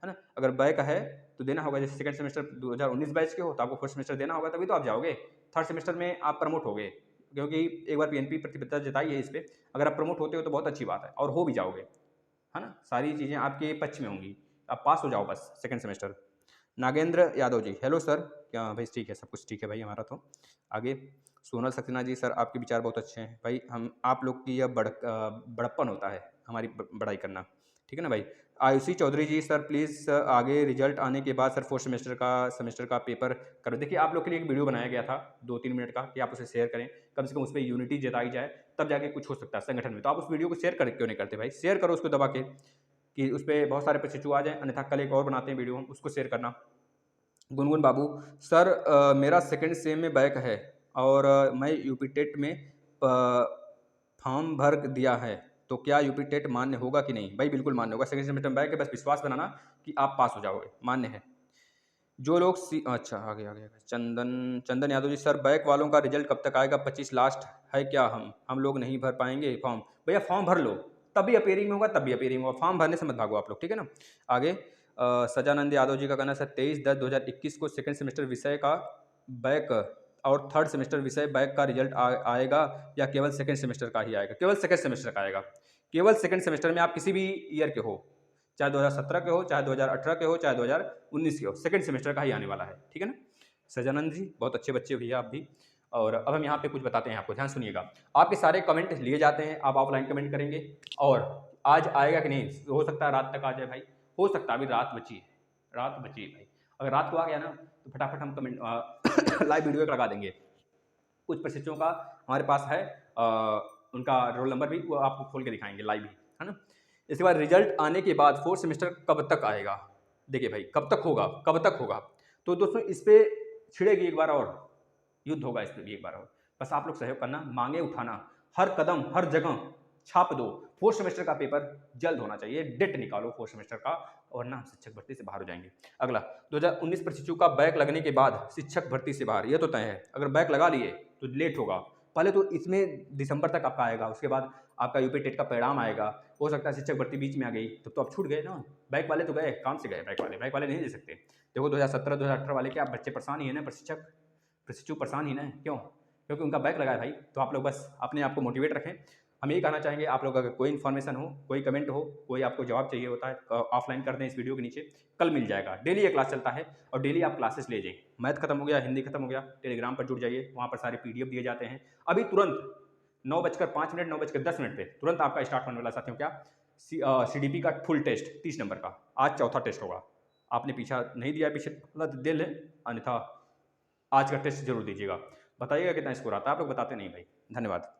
है ना। अगर बैक है तो देना होगा, जैसे सेकंड सेमेस्टर 2019 बैच के हो तो आपको फोर्थ सेमेस्टर देना होगा, तभी तो आप जाओगे। थर्ड सेमेस्टर में आप प्रमोट हो गए, क्योंकि एक बार पीएनपी प्रतिबद्धता जताई है इस पर, अगर आप प्रमोट होते हो तो बहुत अच्छी बात है, और हो भी जाओगे, है ना, सारी चीज़ें आपके पक्ष में होंगी, आप पास हो जाओ बस second semester. Nagendra Yadav ji, hello sir, क्या भाई, ठीक है, सब कुछ ठीक है भाई हमारा। तो आगे, सोनल सक्सेना जी, सर आपके विचार बहुत अच्छे हैं भाई, हम आप लोग की यह बड़प्पन होता है हमारी बड़ाई करना, ठीक है ना भाई। आयुषी चौधरी जी, सर प्लीज़ आगे रिजल्ट आने के बाद सर फोर्थ सेमेस्टर का पेपर करो। देखिए आप लोग के लिए एक वीडियो बनाया गया था 2-3 मिनट का, कि आप उसे शेयर करें, कम से कम उस पर यूनिटी जताई जाए, तब जाके कुछ हो सकता है संगठन में। तो आप उस वीडियो को शेयर कर क्यों नहीं करते भाई, शेयर करो उसको दबा के, कि उस पर बहुत सारे प्रशिक्षु आ जाएँ, अन्यथा कल एक और बनाते हैं वीडियो हम, उसको शेयर करना। गुनगुन बाबू, सर मेरा सेकंड सेम में बैक है और मैं यूपी टेट में फॉर्म भर दिया है, तो क्या यूपी टेट मान्य होगा कि नहीं? भाई बिल्कुल मान्य होगा, सेकंड सेमेस्टर में बैक है, बस विश्वास बनाना कि आप पास हो जाओगे, मान्य है। जो लोग अच्छा आगे चंदन यादव जी, सर बैक वालों का रिजल्ट कब तक आएगा? 25 लास्ट है क्या? हम लोग नहीं भर पाएंगे फॉर्म? भैया फॉर्म भर लो, तभी अपेयरिंग में होगा, तभी अपेयरिंग होगा, फॉर्म भरने से मत भागो आप लोग, ठीक है ना। आगे, सजानंद यादव जी का कहना है, सर 23/10/2021 को सेकंड सेमेस्टर विषय का बैक और थर्ड सेमेस्टर विषय बैक का रिजल्ट आएगा, या केवल सेकंड सेमेस्टर का ही आएगा? केवल सेकंड सेमेस्टर का आएगा, केवल सेकंड सेमेस्टर में, आप किसी भी ईयर के हो, चाहे 2017 के हो, चाहे 2018 के हो, चाहे 2019 के हो, सेकंड सेमेस्टर का ही आने वाला है, ठीक है ना। सजानंद जी, बहुत अच्छे बच्चे भैया आप भी। और अब हम यहाँ पे कुछ बताते हैं आपको, ध्यान सुनिएगा। आपके सारे कमेंट लिए जाते हैं, आप ऑफलाइन कमेंट करेंगे, और आज आएगा कि नहीं, हो सकता है रात तक आ जाए भाई, हो सकता है, अभी रात बची है, भाई। अगर रात को आ गया ना तो फटाफट हम कमेंट लाइव वीडियो लगा देंगे। कुछ प्रशिक्षुओं का हमारे पास है, उनका रोल नंबर भी, वो आपको खोल के दिखाएंगे लाइव ही, है ना। इसके बाद रिजल्ट आने के बाद फोर्थ सेमेस्टर कब तक आएगा? देखिए भाई, कब तक होगा, तो दोस्तों इस पर छिड़ेगी एक बार और, युद्ध होगा इस पर भी एक बार और, बस आप लोग सहयोग करना, मांगे उठाना, हर कदम हर जगह छाप दो। फोर्थ सेमेस्टर का पेपर जल्द होना चाहिए, डेट निकालो फोर्थ सेमेस्टर का, वरना हम शिक्षक भर्ती से बाहर हो जाएंगे। अगला, 2019 प्रशिक्षु का बैक लगने के बाद शिक्षक भर्ती से बाहर, यह तो तय है, अगर बैक लगा लिए तो लेट होगा। पहले तो इसमें दिसंबर तक आपका आएगा, उसके बाद आपका यूपी टेट का परिणाम आएगा, हो सकता है शिक्षक भर्ती बीच में आ गई, तब तो आप छूट गए ना। बैक वाले तो गए, काम से गए, बैक वाले नहीं दे सकते। देखो 2017-2018 वाले क्या बच्चे परेशान ही है ना, प्रशिक्षु परेशान ही ना, क्यों? क्योंकि उनका बैक लगा है भाई। तो आप लोग बस अपने आप को मोटिवेट रखें। हम यही कहना चाहेंगे, आप लोग अगर कोई इन्फॉर्मेशन हो, कोई कमेंट हो, कोई आपको जवाब चाहिए होता है, ऑफलाइन कर दें इस वीडियो के नीचे, कल मिल जाएगा। डेली ये क्लास चलता है और डेली आप क्लासेस ले जाइए। मैथ खत्म हो गया, हिंदी खत्म हो गया, टेलीग्राम पर जुड़ जाइए, वहाँ पर सारे PDF दिए जाते हैं। अभी तुरंत 9:05 9:10 पे तुरंत आपका स्टार्ट होने वाला साथियों, क्या CDP का फुल टेस्ट 30 नंबर का, आज चौथा टेस्ट होगा। आपने पीछा नहीं दिया, पीछे दे लें, अन्यथा आज का टेस्ट जरूर दीजिएगा। बताइएगा कितना स्कोर आता है, आप लोग बताते नहीं भाई। धन्यवाद।